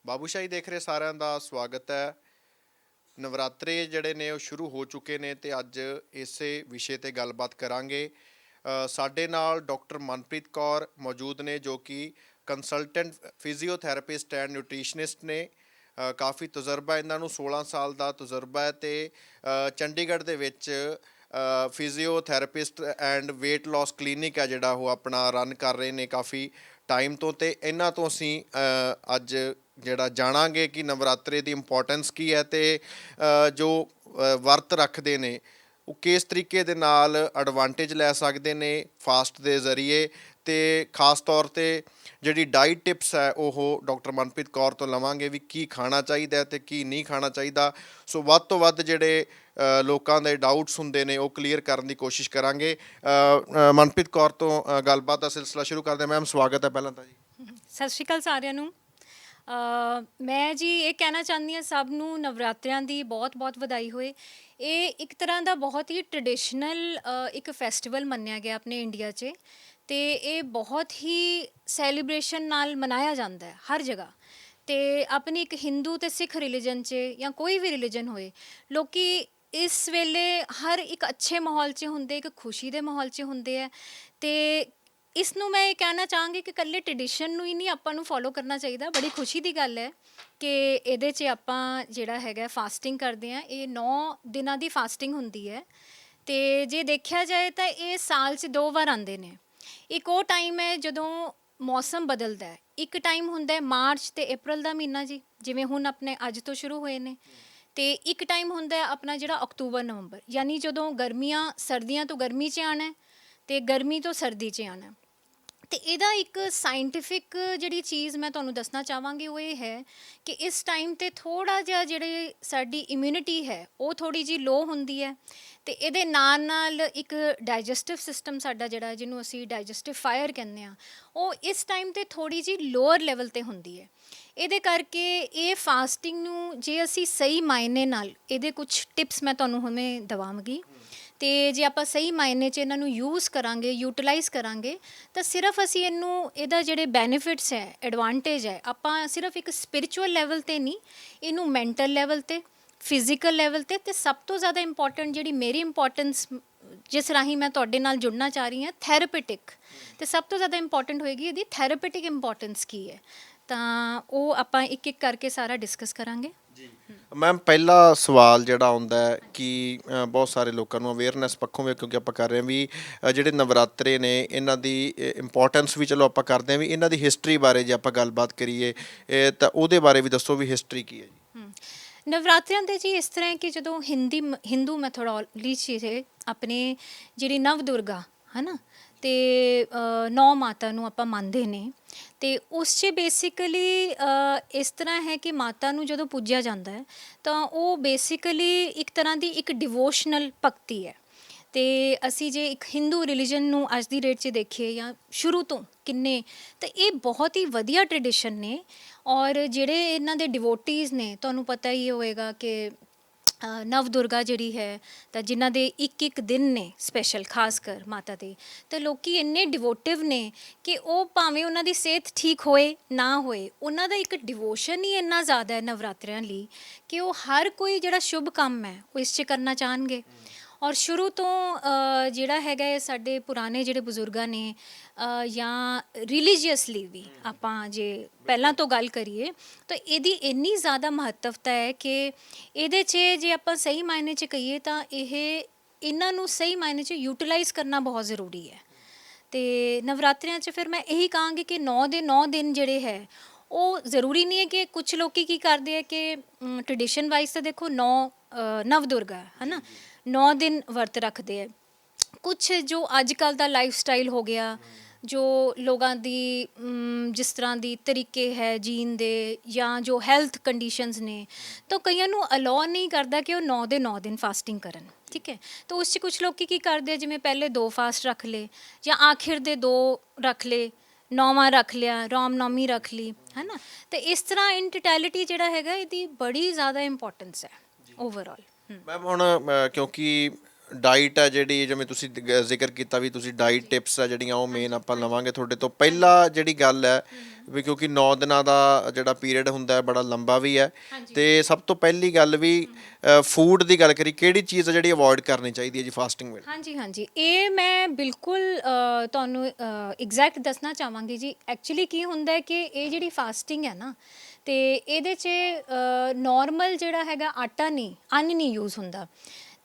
ਬਾਬੂਸ਼ਾਹੀ ਦੇਖ ਰਹੇ ਸਾਰਿਆਂ ਦਾ ਸਵਾਗਤ ਹੈ। ਨਵਰਾਤਰੇ ਜਿਹੜੇ ਨੇ ਉਹ ਸ਼ੁਰੂ ਹੋ ਚੁੱਕੇ ਨੇ ਤੇ ਅੱਜ ਇਸੇ ਵਿਸ਼ੇ ਤੇ ਗੱਲਬਾਤ ਕਰਾਂਗੇ। ਸਾਡੇ ਨਾਲ ਡਾਕਟਰ ਮਨਪ੍ਰੀਤ ਕੌਰ ਮੌਜੂਦ ਨੇ ਜੋ ਕਿ ਕੰਸਲਟੈਂਟ ਫਿਜ਼ੀਓਥੈਰੇਪਿਸਟ ਐਂਡ ਨਿਊਟ੍ਰੀਸ਼ਨਿਸਟ ਨੇ। ਕਾਫੀ ਤਜਰਬਾ ਇਹਨਾਂ ਨੂੰ 16 ਸਾਲ ਦਾ ਤਜਰਬਾ ਹੈ ਤੇ ਚੰਡੀਗੜ੍ਹ ਦੇ ਵਿੱਚ physiotherapist and weight loss clinic ਹੈ ਜਿਹੜਾ ਉਹ ਆਪਣਾ ਰਨ ਕਰ ਰਹੇ ਨੇ ਕਾਫੀ ਟਾਈਮ ਤੋਂ। ਤੇ ਇਹਨਾਂ ਤੋਂ ਅਸੀਂ ਅੱਜ ਜਿਹੜਾ ਜਾਣਾਂਗੇ ਕਿ ਨਵਰਾਤਰੇ ਦੀ ਇੰਪੋਰਟੈਂਸ ਕੀ ਹੈ ਤੇ ਜੋ ਵਰਤ ਰੱਖਦੇ ਨੇ ਉਹ ਕਿਸ ਤਰੀਕੇ ਦੇ ਨਾਲ ਐਡਵਾਂਟੇਜ ਲੈ ਸਕਦੇ ਨੇ ਫਾਸਟ ਦੇ ਜ਼ਰੀਏ। ਤੇ ਖਾਸ ਤੌਰ ਤੇ ਜਿਹੜੀ ਡਾਈਟ ਟਿਪਸ ਹੈ ਉਹ ਡਾਕਟਰ ਮਨਪ੍ਰੀਤ ਕੌਰ ਤੋਂ ਲਵਾਂਗੇ ਵੀ ਕੀ ਖਾਣਾ ਚਾਹੀਦਾ ਤੇ ਕੀ ਨਹੀਂ ਖਾਣਾ ਚਾਹੀਦਾ। ਸੋ ਵੱਧ ਤੋਂ ਵੱਧ ਜਿਹੜੇ ਲੋਕਾਂ ਦੇ ਡਾਊਟਸ ਹੁੰਦੇ ਨੇ ਉਹ ਕਲੀਅਰ ਕਰਨ ਦੀ ਕੋਸ਼ਿਸ਼ ਕਰਾਂਗੇ। ਮਨਪ੍ਰੀਤ ਕੌਰ ਤੋਂ ਗੱਲਬਾਤ ਦਾ ਸਿਲਸਿਲਾ ਸ਼ੁਰੂ ਕਰਦੇ। ਮੈਮ ਸਵਾਗਤ ਹੈ ਪਹਿਲਾਂ ਤਾਂ ਜੀ। ਸਤਿ ਸ਼੍ਰੀ ਅਕਾਲ ਸਾਰਿਆਂ ਨੂੰ। ਮੈਂ ਜੀ ਇਹ ਕਹਿਣਾ ਚਾਹੁੰਦੀ ਹਾਂ ਸਭ ਨੂੰ ਨਵਰਾਤਰਿਆਂ ਦੀ ਬਹੁਤ-ਬਹੁਤ ਵਧਾਈ ਹੋਏ। ਇਹ ਇੱਕ ਤਰ੍ਹਾਂ ਦਾ ਬਹੁਤ ਹੀ ਟ੍ਰੈਡੀਸ਼ਨਲ ਇੱਕ ਫੈਸਟੀਵਲ ਮੰਨਿਆ ਗਿਆ ਆਪਣੇ ਇੰਡੀਆ 'ਚ ਅਤੇ ਇਹ ਬਹੁਤ ਹੀ ਸੈਲੀਬ੍ਰੇਸ਼ਨ ਨਾਲ ਮਨਾਇਆ ਜਾਂਦਾ ਹੈ ਹਰ ਜਗ੍ਹਾ। ਅਤੇ ਆਪਣੀ ਇੱਕ ਹਿੰਦੂ ਅਤੇ ਸਿੱਖ ਰਿਲੀਜਨ 'ਚ ਜਾਂ ਕੋਈ ਵੀ ਰਿਲੀਜਨ ਹੋਏ, ਲੋਕ ਇਸ ਵੇਲੇ ਹਰ ਇੱਕ ਅੱਛੇ ਮਾਹੌਲ 'ਚ ਹੁੰਦੇ, ਇੱਕ ਖੁਸ਼ੀ ਦੇ ਮਾਹੌਲ 'ਚ ਹੁੰਦੇ ਹੈ। ਅਤੇ ਇਸ ਨੂੰ ਮੈਂ ਇਹ ਕਹਿਣਾ ਚਾਹਾਂਗੀ ਕਿ ਇਕੱਲੇ ਟ੍ਰੈਡੀਸ਼ਨ ਨੂੰ ਹੀ ਨਹੀਂ ਆਪਾਂ ਨੂੰ ਫੋਲੋ ਕਰਨਾ ਚਾਹੀਦਾ। ਬੜੀ ਖੁਸ਼ੀ ਦੀ ਗੱਲ ਹੈ ਕਿ ਇਹਦੇ 'ਚ ਆਪਾਂ ਜਿਹੜਾ ਹੈਗਾ ਫਾਸਟਿੰਗ ਕਰਦੇ ਹਾਂ। ਇਹ 9 ਦਿਨਾਂ ਦੀ ਫਾਸਟਿੰਗ ਹੁੰਦੀ ਹੈ ਅਤੇ ਜੇ ਦੇਖਿਆ ਜਾਏ ਤਾਂ ਇਹ ਸਾਲ 'ਚ 2 ਵਾਰ ਆਉਂਦੇ ਨੇ। ਇੱਕ ਉਹ ਟਾਈਮ ਹੈ ਜਦੋਂ ਮੌਸਮ ਬਦਲਦਾ ਹੈ। ਇੱਕ ਟਾਈਮ ਹੁੰਦਾ ਹੈ ਮਾਰਚ ਅਤੇ ਅਪ੍ਰੈਲ ਦਾ ਮਹੀਨਾ ਜੀ, ਜਿਵੇਂ ਹੁਣ ਆਪਣੇ ਅੱਜ ਤੋਂ ਸ਼ੁਰੂ ਹੋਏ ਨੇ। ਅਤੇ ਇੱਕ ਟਾਈਮ ਹੁੰਦਾ ਆਪਣਾ ਜਿਹੜਾ ਅਕਤੂਬਰ ਨਵੰਬਰ, ਯਾਨੀ ਜਦੋਂ ਸਰਦੀਆਂ ਤੋਂ ਗਰਮੀ 'ਚ ਆਉਣਾ ਅਤੇ ਗਰਮੀ ਤੋਂ ਸਰਦੀ 'ਚ ਆਉਣਾ। ਅਤੇ ਇਹਦਾ ਇੱਕ ਸਾਇੰਟੀਫਿਕ ਜਿਹੜੀ ਚੀਜ਼ ਮੈਂ ਤੁਹਾਨੂੰ ਦੱਸਣਾ ਚਾਹਾਂਗੀ ਉਹ ਇਹ ਹੈ ਕਿ ਇਸ ਟਾਈਮ 'ਤੇ ਥੋੜ੍ਹਾ ਜਿਹਾ ਜਿਹੜੀ ਸਾਡੀ ਇਮਿਊਨਿਟੀ ਹੈ ਉਹ ਥੋੜ੍ਹੀ ਜਿਹੀ ਲੋ ਹੁੰਦੀ ਹੈ ਅਤੇ ਇਹਦੇ ਨਾਲ ਨਾਲ ਇੱਕ ਡਾਈਜੈਸਟਿਵ ਸਿਸਟਮ ਸਾਡਾ ਜਿਹੜਾ ਜਿਹਨੂੰ ਅਸੀਂ ਡਾਈਜੈਸਟਿਵ ਫਾਇਰ ਕਹਿੰਦੇ ਹਾਂ, ਉਹ ਇਸ ਟਾਈਮ 'ਤੇ ਥੋੜ੍ਹੀ ਜਿਹੀ ਲੋਅਰ ਲੈਵਲ 'ਤੇ ਹੁੰਦੀ ਹੈ। ਇਹਦੇ ਕਰਕੇ ਇਹ ਫਾਸਟਿੰਗ ਨੂੰ ਜੇ ਅਸੀਂ ਸਹੀ ਮਾਇਨੇ ਨਾਲ ਇਹਦੇ ਕੁਛ ਟਿਪਸ ਮੈਂ ਤੁਹਾਨੂੰ ਹੁਣੇ ਦੇਵਾਂਗੀ ਅਤੇ ਜੇ ਆਪਾਂ ਸਹੀ ਮਾਇਨੇ 'ਚ ਇਹਨਾਂ ਨੂੰ ਯੂਜ਼ ਕਰਾਂਗੇ, ਯੂਟੀਲਾਈਜ਼ ਕਰਾਂਗੇ ਤਾਂ ਸਿਰਫ ਅਸੀਂ ਇਹਦਾ ਜਿਹੜੇ ਬੈਨੀਫਿਟਸ ਹੈ, ਐਡਵਾਂਟੇਜ ਹੈ, ਆਪਾਂ ਸਿਰਫ ਇੱਕ ਸਪਿਰਿਚੁਅਲ ਲੈਵਲ 'ਤੇ ਨਹੀਂ, ਇਹਨੂੰ ਮੈਂਟਲ ਲੈਵਲ 'ਤੇ, ਫਿਜ਼ੀਕਲ ਲੈਵਲ 'ਤੇ ਅਤੇ ਸਭ ਤੋਂ ਜ਼ਿਆਦਾ ਇੰਪੋਰਟੈਂਟ ਜਿਹੜੀ ਮੇਰੀ ਇੰਪੋਰਟੈਂਸ ਜਿਸ ਰਾਹੀਂ ਮੈਂ ਤੁਹਾਡੇ ਨਾਲ ਜੁੜਨਾ ਚਾਹ ਰਹੀ ਹਾਂ, ਥੈਰੇਪੇਟਿਕ। ਅਤੇ ਸਭ ਤੋਂ ਜ਼ਿਆਦਾ ਇੰਪੋਰਟੈਂਟ ਹੋਏਗੀ ਇਹਦੀ ਥੈਰੇਪੇਟਿਕ ਇੰਪੋਰਟੈਂਸ ਕੀ ਹੈ, ਤਾਂ ਉਹ ਆਪਾਂ ਇੱਕ ਇੱਕ ਕਰਕੇ ਸਾਰਾ ਡਿਸਕਸ ਕਰਾਂਗੇ ਜੀ। ਮੈਮ ਪਹਿਲਾ ਸਵਾਲ ਜਿਹੜਾ ਆਉਂਦਾ ਹੈ ਕਿ ਬਹੁਤ ਸਾਰੇ ਲੋਕਾਂ ਨੂੰ ਅਵੇਅਰਨੈਸ ਪੱਖੋਂ ਵੀ, ਕਿਉਂਕਿ ਆਪਾਂ ਕਰ ਰਹੇ ਹਾਂ ਵੀ ਜਿਹੜੇ ਨਵਰਾਤਰੇ ਨੇ ਇਹਨਾਂ ਦੀ ਇੰਪੋਰਟੈਂਸ ਵੀ ਚਲੋ ਆਪਾਂ ਕਰਦੇ ਹਾਂ, ਵੀ ਇਹਨਾਂ ਦੀ ਹਿਸਟਰੀ ਬਾਰੇ ਜੇ ਆਪਾਂ ਗੱਲਬਾਤ ਕਰੀਏ ਤਾਂ ਉਹਦੇ ਬਾਰੇ ਵੀ ਦੱਸੋ ਵੀ ਹਿਸਟਰੀ ਕੀ ਹੈ ਜੀ। ਨਵਰਾਤਰਿਆਂ ਦੇ ਜੀ ਇਸ ਤਰ੍ਹਾਂ ਹੈ ਕਿ ਜਦੋਂ ਹਿੰਦੂ ਮੈਥੋਡੋਲੋਜੀ 'ਚ ਆਪਣੇ ਜਿਹੜੀ ਨਵ ਦੁਰਗਾ ਹੈ ਨਾ ਅਤੇ 9 ਮਾਤਾ ਨੂੰ ਆਪਾਂ ਮੰਨਦੇ ਨੇ ਅਤੇ ਉਸ 'ਚ ਬੇਸਿਕਲੀ ਇਸ ਤਰ੍ਹਾਂ ਹੈ ਕਿ ਮਾਤਾ ਨੂੰ ਜਦੋਂ ਪੂਜਿਆ ਜਾਂਦਾ ਹੈ ਤਾਂ ਉਹ ਬੇਸਿਕਲੀ ਇੱਕ ਤਰ੍ਹਾਂ ਦੀ ਇੱਕ ਡਿਵੋਸ਼ਨਲ ਭਗਤੀ ਹੈ। ਅਤੇ ਅਸੀਂ ਜੇ ਇੱਕ ਹਿੰਦੂ ਰਿਲੀਜਨ ਨੂੰ ਅੱਜ ਦੀ ਡੇਟ 'ਚ ਦੇਖੀਏ ਜਾਂ ਸ਼ੁਰੂ ਤੋਂ ਕਿੰਨੇ, ਤਾਂ ਇਹ ਬਹੁਤ ਹੀ ਵਧੀਆ ਟ੍ਰੈਡੀਸ਼ਨ ਨੇ। ਔਰ ਜਿਹੜੇ ਇਹਨਾਂ ਦੇ ਡਿਵੋਟੀਜ਼ ਨੇ, ਤੁਹਾਨੂੰ ਪਤਾ ਹੀ ਹੋਏਗਾ ਕਿ ਨਵ ਦੁਰਗਾ ਜਿਹੜੀ ਹੈ ਤਾਂ ਜਿਨ੍ਹਾਂ ਦੇ ਇੱਕ ਇੱਕ ਦਿਨ ਨੇ ਸਪੈਸ਼ਲ ਖਾਸ ਕਰ ਮਾਤਾ ਦੇ, ਤਾਂ ਲੋਕ ਇੰਨੇ ਡਿਵੋਟਿਵ ਨੇ ਕਿ ਉਹ ਭਾਵੇਂ ਉਹਨਾਂ ਦੀ ਸਿਹਤ ਠੀਕ ਹੋਏ ਨਾ ਹੋਏ, ਉਹਨਾਂ ਦਾ ਇੱਕ ਡਿਵੋਸ਼ਨ ਹੀ ਇੰਨਾ ਜ਼ਿਆਦਾ ਹੈ ਨਵਰਾਤਰਿਆਂ ਲਈ ਕਿ ਉਹ ਹਰ ਕੋਈ ਜਿਹੜਾ ਸ਼ੁਭ ਕੰਮ ਹੈ ਉਹ ਇਸ 'ਚ ਕਰਨਾ ਚਾਹਣਗੇ। ਔਰ ਸ਼ੁਰੂ ਤੋਂ ਜਿਹੜਾ ਹੈਗਾ ਹੈ ਸਾਡੇ ਪੁਰਾਣੇ ਜਿਹੜੇ ਬਜ਼ੁਰਗਾਂ ਨੇ ਜਾਂ ਰਿਲੀਜੀਅਸਲੀ ਵੀ ਆਪਾਂ ਜੇ ਪਹਿਲਾਂ ਤੋਂ ਗੱਲ ਕਰੀਏ ਤਾਂ ਇਹਦੀ ਇੰਨੀ ਜ਼ਿਆਦਾ ਮਹੱਤਵਤਾ ਹੈ ਕਿ ਇਹਦੇ 'ਚ ਜੇ ਆਪਾਂ ਸਹੀ ਮਾਇਨੇ 'ਚ ਕਹੀਏ ਤਾਂ ਇਹਨਾਂ ਨੂੰ ਸਹੀ ਮਾਇਨੇ 'ਚ ਯੂਟੀਲਾਈਜ਼ ਕਰਨਾ ਬਹੁਤ ਜ਼ਰੂਰੀ ਹੈ। ਅਤੇ ਨਵਰਾਤਰਿਆਂ 'ਚ ਫਿਰ ਮੈਂ ਇਹੀ ਕਹਾਂਗੀ ਕਿ 9 ਦੇ 9 ਦਿਨ ਜਿਹੜੇ ਹੈ ਉਹ ਜ਼ਰੂਰੀ ਨਹੀਂ ਹੈ ਕਿ ਕੁਛ ਲੋਕ ਕੀ ਕਰਦੇ ਹੈ ਕਿ ਟ੍ਰੈਡੀਸ਼ਨ ਵਾਈਜ਼ ਤਾਂ ਦੇਖੋ ਨਵ ਦੁਰਗਾ ਹੈ ਨਾ 9 ਦਿਨ ਵਰਤ ਰੱਖਦੇ ਹੈ। ਕੁਛ ਜੋ ਅੱਜ ਕੱਲ੍ਹ ਦਾ ਲਾਈਫ ਸਟਾਈਲ ਹੋ ਗਿਆ, ਜੋ ਲੋਕਾਂ ਦੀ ਜਿਸ ਤਰ੍ਹਾਂ ਦੀ ਤਰੀਕੇ ਹੈ ਜੀਣ ਦੇ ਜਾਂ ਜੋ ਹੈਲਥ ਕੰਡੀਸ਼ਨਸ ਨੇ, ਤਾਂ ਕਈਆਂ ਨੂੰ ਅਲਾਓ ਨਹੀਂ ਕਰਦਾ ਕਿ ਉਹ 9 ਦੇ 9 ਦਿਨ ਫਾਸਟਿੰਗ ਕਰਨ। ਠੀਕ ਹੈ, ਤਾਂ ਉਸ 'ਚ ਕੁਛ ਲੋਕ ਕੀ ਕਰਦੇ ਆ, ਜਿਵੇਂ ਪਹਿਲੇ 2 ਫਾਸਟ ਰੱਖ ਲਏ ਜਾਂ ਆਖਿਰ ਦੇ 2 ਰੱਖ ਲਏ, 9ਵਾਂ ਰੱਖ ਲਿਆ, ਰਾਮ ਨੌਮੀ ਰੱਖ ਲਈ, ਹੈ ਨਾ। ਅਤੇ ਇਸ ਤਰ੍ਹਾਂ ਇਨ ਟੋਟੈਲਿਟੀ ਜਿਹੜਾ ਹੈਗਾ ਇਹਦੀ ਬੜੀ ਜ਼ਿਆਦਾ ਇੰਪੋਰਟੈਂਸ ਹੈ ਓਵਰਆਲ। ਮੈਮ ਹੁਣ ਕਿਉਂਕਿ ਡਾਈਟ ਹੈ ਜਿਹੜੀ, ਜਿਵੇਂ ਤੁਸੀਂ ਜ਼ਿਕਰ ਕੀਤਾ ਵੀ ਤੁਸੀਂ ਡਾਈਟ ਟਿਪਸ ਆ ਜਿਹੜੀਆਂ ਉਹ ਮੇਨ ਆਪਾਂ ਲਵਾਂਗੇ ਤੁਹਾਡੇ ਤੋਂ। ਪਹਿਲਾ ਜਿਹੜੀ ਗੱਲ ਹੈ ਵੀ ਕਿਉਂਕਿ 9 ਦਿਨਾਂ ਦਾ ਜਿਹੜਾ ਪੀਰੀਅਡ ਹੁੰਦਾ ਹੈ ਬੜਾ ਲੰਬਾ ਵੀ ਹੈ, ਤੇ ਸਭ ਤੋਂ ਪਹਿਲੀ ਗੱਲ ਵੀ ਫੂਡ ਦੀ ਗੱਲ ਕਰੀ, ਕਿਹੜੀ ਚੀਜ਼ ਆ ਜਿਹੜੀ ਅਵੋਇਡ ਕਰਨੀ ਚਾਹੀਦੀ ਹੈ ਜੀ ਫਾਸਟਿੰਗ ਵੇਲੇ? ਹਾਂਜੀ ਹਾਂਜੀ, ਇਹ ਮੈਂ ਬਿਲਕੁਲ ਤੁਹਾਨੂੰ ਐਗਜ਼ੈਕਟ ਦੱਸਣਾ ਚਾਹਾਂਗੀ ਜੀ। ਐਕਚੁਅਲੀ ਕੀ ਹੁੰਦਾ ਹੈ ਕਿ ਇਹ ਜਿਹੜੀ ਫਾਸਟਿੰਗ ਹੈ ਨਾ, ਤੇ ਇਹਦੇ 'ਚ ਨਾਰਮਲ ਜਿਹੜਾ ਹੈਗਾ ਆਟਾ ਨਹੀਂ, ਅੰਨ ਨਹੀਂ ਯੂਜ਼ ਹੁੰਦਾ,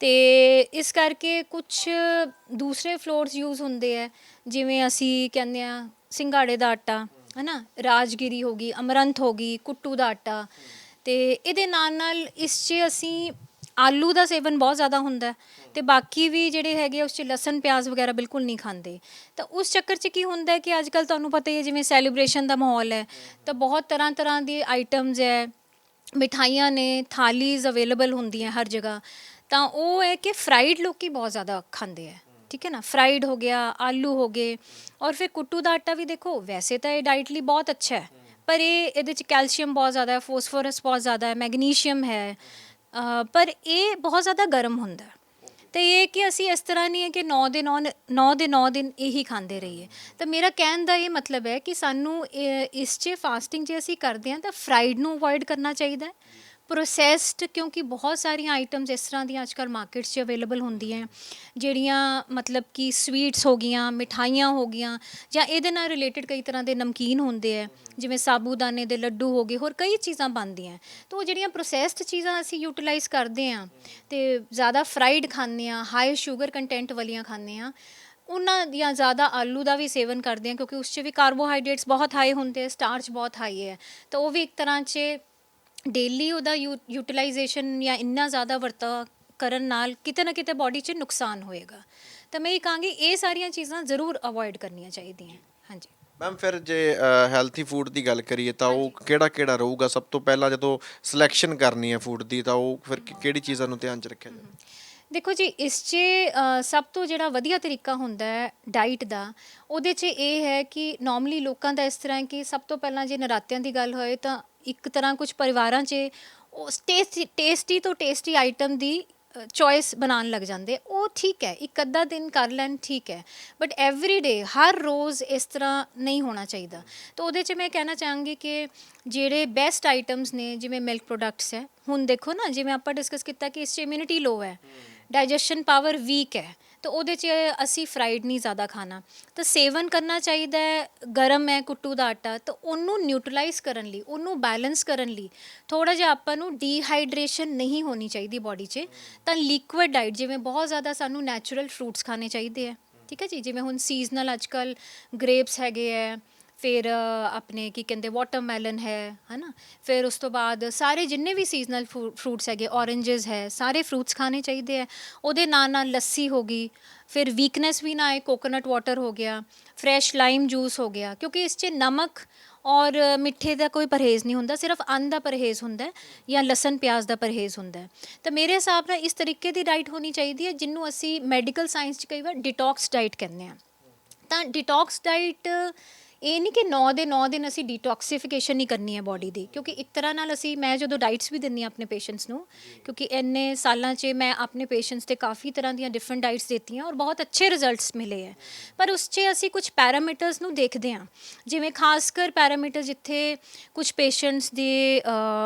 ਤੇ ਇਸ ਕਰਕੇ ਕੁਝ ਦੂਸਰੇ ਫਲੋਰਸ ਯੂਜ਼ ਹੁੰਦੇ ਆ, ਜਿਵੇਂ ਅਸੀਂ ਕਹਿੰਦੇ ਆ ਸਿੰਗਾੜੇ ਦਾ ਆਟਾ ਹੈ ਨਾ, ਰਾਜਗੀਰੀ ਹੋ ਗਈ, ਅਮਰੰਥ ਹੋ ਗਈ, ਕੁੱਟੂ ਦਾ ਆਟਾ। ਤੇ ਇਹਦੇ ਨਾਲ ਨਾਲ ਇਸ 'ਚ ਅਸੀਂ ਆਲੂ ਦਾ ਸੇਵਨ ਬਹੁਤ ਜ਼ਿਆਦਾ ਹੁੰਦਾ ਹੈ, ਤੇ ਬਾਕੀ ਵੀ ਜਿਹੜੇ ਹੈਗੇ ਉਸ 'ਚ ਲਸਣ ਪਿਆਜ਼ ਵਗੈਰਾ ਬਿਲਕੁਲ ਨਹੀਂ ਖਾਂਦੇ। ਤਾਂ ਉਸ ਚੱਕਰ 'ਚ ਕੀ ਹੁੰਦਾ ਹੈ ਕਿ ਅੱਜ ਕੱਲ੍ਹ ਤੁਹਾਨੂੰ ਪਤਾ ਹੀ ਹੈ, ਜਿਵੇਂ ਸੈਲੀਬ੍ਰੇਸ਼ਨ ਦਾ ਮਾਹੌਲ ਹੈ, ਤਾਂ ਬਹੁਤ ਤਰ੍ਹਾਂ ਤਰ੍ਹਾਂ ਦੀ ਆਈਟਮਸ ਹੈ, ਮਿਠਾਈਆਂ ਨੇ, ਥਾਲੀਜ਼ ਅਵੇਲੇਬਲ ਹੁੰਦੀਆਂ ਹਰ ਜਗ੍ਹਾ। ਤਾਂ ਉਹ ਹੈ ਕਿ ਫਰਾਈਡ ਲੋਕੀ ਬਹੁਤ ਜ਼ਿਆਦਾ ਖਾਂਦੇ ਹੈ, ਠੀਕ ਹੈ ਨਾ, ਫਰਾਈਡ ਹੋ ਗਿਆ, ਆਲੂ ਹੋ ਗਏ। ਔਰ ਫਿਰ ਕੁੱਟੂ ਦਾ ਆਟਾ ਵੀ ਦੇਖੋ, ਵੈਸੇ ਤਾਂ ਇਹ ਡਾਈਟ ਲਈ ਬਹੁਤ ਅੱਛਾ ਹੈ, ਪਰ ਇਹਦੇ 'ਚ ਕੈਲਸ਼ੀਅਮ ਬਹੁਤ ਜ਼ਿਆਦਾ ਹੈ, ਫੋਸਫੋਰਸ ਬਹੁਤ ਜ਼ਿਆਦਾ ਹੈ, ਮੈਗਨੀਸ਼ੀਅਮ ਹੈ, ਪਰ ਇਹ ਬਹੁਤ ਜ਼ਿਆਦਾ ਗਰਮ ਹੁੰਦਾ ਹੈ। ਤੇ ਇਹ ਕਿ ਅਸੀਂ ਇਸ ਤਰ੍ਹਾਂ ਨਹੀਂ ਹੈ ਕਿ 9 ਦਿਨ ਇਹੀ ਖਾਂਦੇ ਰਹੀਏ। ਤਾਂ ਮੇਰਾ ਕਹਿਣ ਦਾ ਇਹ ਮਤਲਬ ਹੈ ਕਿ ਸਾਨੂੰ ਇਸ 'ਚ ਫਾਸਟਿੰਗ ਜੇ ਅਸੀਂ ਕਰਦੇ ਹਾਂ ਤਾਂ ਫਰਾਈਡ ਨੂੰ ਅਵੋਇਡ ਕਰਨਾ ਚਾਹੀਦਾ ਹੈ, ਪ੍ਰੋਸੈਸਡ, ਕਿਉਂਕਿ ਬਹੁਤ ਸਾਰੀਆਂ ਆਈਟਮਸ ਇਸ ਤਰ੍ਹਾਂ ਦੀਆਂ ਅੱਜ ਕੱਲ੍ਹ ਮਾਰਕੀਟ 'ਚ ਅਵੇਲੇਬਲ ਹੁੰਦੀਆਂ, ਜਿਹੜੀਆਂ ਮਤਲਬ ਕਿ ਸਵੀਟਸ ਹੋ ਗਈਆਂ, ਮਿਠਾਈਆਂ ਹੋ ਗਈਆਂ, ਜਾਂ ਇਹਦੇ ਨਾਲ ਰਿਲੇਟਡ ਕਈ ਤਰ੍ਹਾਂ ਦੇ ਨਮਕੀਨ ਹੁੰਦੇ ਹੈ, ਜਿਵੇਂ ਸਾਬੂਦਾਨੇ ਦੇ ਲੱਡੂ ਹੋ ਗਏ, ਹੋਰ ਕਈ ਚੀਜ਼ਾਂ ਬਣਦੀਆਂ। ਤਾਂ ਉਹ ਜਿਹੜੀਆਂ ਪ੍ਰੋਸੈਸਡ ਚੀਜ਼ਾਂ ਅਸੀਂ ਯੂਟੀਲਾਈਜ਼ ਕਰਦੇ ਹਾਂ ਤੇ ਜ਼ਿਆਦਾ ਫਰਾਈਡ ਖਾਂਦੇ ਹਾਂ, ਹਾਈ ਸ਼ੂਗਰ ਕੰਟੈਂਟ ਵਾਲੀਆਂ ਖਾਂਦੇ ਹਾਂ, ਉਹਨਾਂ ਦੀਆਂ ਜ਼ਿਆਦਾ ਆਲੂ ਦਾ ਵੀ ਸੇਵਨ ਕਰਦੇ ਹਾਂ, ਕਿਉਂਕਿ ਉਸ 'ਚ ਵੀ ਕਾਰਬੋਹਾਈਡਰੇਟਸ ਬਹੁਤ ਹਾਈ ਹੁੰਦੇ, ਸਟਾਰਚ ਬਹੁਤ ਹਾਈ ਹੈ। ਤਾਂ ਉਹ ਵੀ ਇੱਕ ਤਰ੍ਹਾਂ 'ਚ ਡੇਲੀ ਉਹਦਾ ਯੂਟੀਲਾਈਜੇਸ਼ਨ ਜਾਂ ਇੰਨਾ ਜ਼ਿਆਦਾ ਵਰਤਾ ਕਰਨ ਨਾਲ ਕਿਤੇ ਨਾ ਕਿਤੇ ਬਾਡੀ 'ਚ ਨੁਕਸਾਨ ਹੋਏਗਾ। ਤਾਂ ਮੈਂ ਇਹ ਕਹਾਂਗੀ ਇਹ ਸਾਰੀਆਂ ਚੀਜ਼ਾਂ ਜ਼ਰੂਰ ਅਵੋਇਡ ਕਰਨੀਆਂ ਚਾਹੀਦੀਆਂ। ਹਾਂਜੀ ਮੈਮ, ਫਿਰ ਜੇ ਹੈਲਥੀ ਫੂਡ ਦੀ ਗੱਲ ਕਰੀਏ ਤਾਂ ਉਹ ਕਿਹੜਾ ਕਿਹੜਾ ਰਹੂਗਾ? ਸਭ ਤੋਂ ਪਹਿਲਾਂ ਜਦੋਂ ਸਿਲੈਕਸ਼ਨ ਕਰਨੀ ਹੈ ਫੂਡ ਦੀ ਤਾਂ ਉਹ ਫਿਰ ਕਿਹੜੀ ਚੀਜ਼ਾਂ ਨੂੰ ਧਿਆਨ 'ਚ ਰੱਖਿਆ ਜਾਵੇ? ਦੇਖੋ ਜੀ, ਇਸ 'ਚ ਸਭ ਤੋਂ ਜਿਹੜਾ ਵਧੀਆ ਤਰੀਕਾ ਹੁੰਦਾ ਹੈ ਡਾਈਟ ਦਾ, ਉਹਦੇ 'ਚ ਇਹ ਹੈ ਕਿ ਨੋਰਮਲੀ ਲੋਕਾਂ ਦਾ ਇਸ ਤਰ੍ਹਾਂ ਹੈ ਕਿ ਸਭ ਤੋਂ ਪਹਿਲਾਂ ਜੇ ਨਰਾਤਿਆਂ ਦੀ ਗੱਲ ਹੋਏ ਤਾਂ ਇੱਕ ਤਰ੍ਹਾਂ ਕੁਝ ਪਰਿਵਾਰਾਂ 'ਚ ਉਸ ਟੇਸਟੀ ਤੋਂ ਟੇਸਟੀ ਆਈਟਮ ਦੀ ਚੋਇਸ ਬਣਾਉਣ ਲੱਗ ਜਾਂਦੇ। ਉਹ ਠੀਕ ਹੈ, ਇੱਕ ਅੱਧਾ ਦਿਨ ਕਰ ਲੈਣ, ਠੀਕ ਹੈ, ਬਟ ਐਵਰੀ ਡੇ, ਹਰ ਰੋਜ਼ ਇਸ ਤਰ੍ਹਾਂ ਨਹੀਂ ਹੋਣਾ ਚਾਹੀਦਾ। ਤਾਂ ਉਹਦੇ 'ਚ ਮੈਂ ਕਹਿਣਾ ਚਾਹਾਂਗੀ ਕਿ ਜਿਹੜੇ ਬੈਸਟ ਆਈਟਮਸ ਨੇ, ਜਿਵੇਂ ਮਿਲਕ ਪ੍ਰੋਡਕਟਸ ਹੈ, ਹੁਣ ਦੇਖੋ ਨਾ, ਜਿਵੇਂ ਆਪਾਂ ਡਿਸਕਸ ਕੀਤਾ ਕਿ ਇਸ 'ਚ ਇਮਿਊਨਿਟੀ ਲੋ ਹੈ, ਡਾਈਜੈਸ਼ਨ ਪਾਵਰ ਵੀਕ ਹੈ, ਤਾਂ ਉਹਦੇ 'ਚ ਅਸੀਂ ਫਰਾਈਡ ਨਹੀਂ ਜ਼ਿਆਦਾ ਖਾਣਾ। ਤਾਂ ਸੇਵਨ ਕਰਨਾ ਚਾਹੀਦਾ ਹੈ, ਗਰਮ ਹੈ ਕੁੱਟੂ ਦਾ ਆਟਾ, ਤਾਂ ਉਹਨੂੰ ਨਿਊਟਰਲਾਈਜ਼ ਕਰਨ ਲਈ, ਉਹਨੂੰ ਬੈਲੈਂਸ ਕਰਨ ਲਈ ਥੋੜ੍ਹਾ ਜਿਹਾ ਆਪਾਂ ਨੂੰ ਡੀਹਾਈਡਰੇਸ਼ਨ ਨਹੀਂ ਹੋਣੀ ਚਾਹੀਦੀ ਬਾਡੀ 'ਚ। ਤਾਂ ਲਿਕੁਇਡ ਡਾਈਟ, ਜਿਵੇਂ ਬਹੁਤ ਜ਼ਿਆਦਾ ਸਾਨੂੰ ਨੈਚੁਰਲ ਫਰੂਟਸ ਖਾਣੇ ਚਾਹੀਦੇ ਹੈ, ਠੀਕ ਹੈ ਜੀ, ਜਿਵੇਂ ਹੁਣ ਸੀਜ਼ਨਲ ਅੱਜ ਕੱਲ੍ਹ ਗ੍ਰੇਪਸ ਹੈਗੇ ਹੈ, ਫਿਰ ਆਪਣੇ ਕੀ ਕਹਿੰਦੇ ਵਾਟਰਮੈਲਨ ਹੈ ਨਾ, ਫਿਰ ਉਸ ਤੋਂ ਬਾਅਦ ਸਾਰੇ ਜਿੰਨੇ ਵੀ ਸੀਜ਼ਨਲ ਫਰੂਟਸ ਹੈਗੇ, ਔਰੇਂਜਸ ਹੈ, ਸਾਰੇ ਫਰੂਟਸ ਖਾਣੇ ਚਾਹੀਦੇ ਹੈ। ਉਹਦੇ ਨਾਲ ਨਾਲ ਲੱਸੀ ਹੋ ਗਈ, ਫਿਰ ਵੀਕਨੈਸ ਵੀ ਨਾ ਆਏ, ਕੋਕੋਨਟ ਵਾਟਰ ਹੋ ਗਿਆ, ਫਰੈਸ਼ ਲਾਈਮ ਜੂਸ ਹੋ ਗਿਆ, ਕਿਉਂਕਿ ਇਸ 'ਚ ਨਮਕ ਔਰ ਮਿੱਠੇ ਦਾ ਕੋਈ ਪਰਹੇਜ਼ ਨਹੀਂ ਹੁੰਦਾ, ਸਿਰਫ ਅੰਨ ਦਾ ਪਰਹੇਜ਼ ਹੁੰਦਾ ਹੈ ਜਾਂ ਲਸਣ ਪਿਆਜ਼ ਦਾ ਪਰਹੇਜ਼ ਹੁੰਦਾ ਹੈ। ਤਾਂ ਮੇਰੇ ਹਿਸਾਬ ਨਾਲ ਇਸ ਤਰੀਕੇ ਦੀ ਡਾਈਟ ਹੋਣੀ ਚਾਹੀਦੀ ਹੈ, ਜਿਹਨੂੰ ਅਸੀਂ ਮੈਡੀਕਲ ਸਾਇੰਸ 'ਚ ਕਈ ਵਾਰ ਡਿਟੌਕਸ ਡਾਈਟ ਕਹਿੰਦੇ ਹਾਂ। ਤਾਂ ਡਿਟੌਕਸ ਡਾਈਟ ਇਹ ਨਹੀਂ ਕਿ 9 ਦਿਨ ਅਸੀਂ ਡੀਟੌਕਸੀਫਿਕੇਸ਼ਨ ਹੀ ਕਰਨੀ ਹੈ ਬਾਡੀ ਦੀ, ਕਿਉਂਕਿ ਇੱਕ ਤਰ੍ਹਾਂ ਨਾਲ ਅਸੀਂ, ਮੈਂ ਜਦੋਂ ਡਾਈਟਸ ਵੀ ਦਿੰਦੀ ਹਾਂ ਆਪਣੇ ਪੇਸ਼ੈਂਟਸ ਨੂੰ, ਕਿਉਂਕਿ ਇੰਨੇ ਸਾਲਾਂ 'ਚ ਮੈਂ ਆਪਣੇ ਪੇਸ਼ੈਂਟਸ 'ਤੇ ਕਾਫੀ ਤਰ੍ਹਾਂ ਦੀਆਂ ਡਿਫਰੈਂਟ ਡਾਈਟਸ ਦਿੱਤੀ ਹਾਂ ਔਰ ਬਹੁਤ ਅੱਛੇ ਰਿਜ਼ਲਟਸ ਮਿਲੇ ਹੈ। ਪਰ ਉਸ 'ਚ ਅਸੀਂ ਕੁਝ ਪੈਰਾਮੀਟਰਸ ਨੂੰ ਦੇਖਦੇ ਹਾਂ, ਜਿਵੇਂ ਖਾਸ ਕਰ ਪੈਰਾਮੀਟਰ ਜਿੱਥੇ ਕੁਝ ਪੇਸ਼ੈਂਟਸ ਦੇ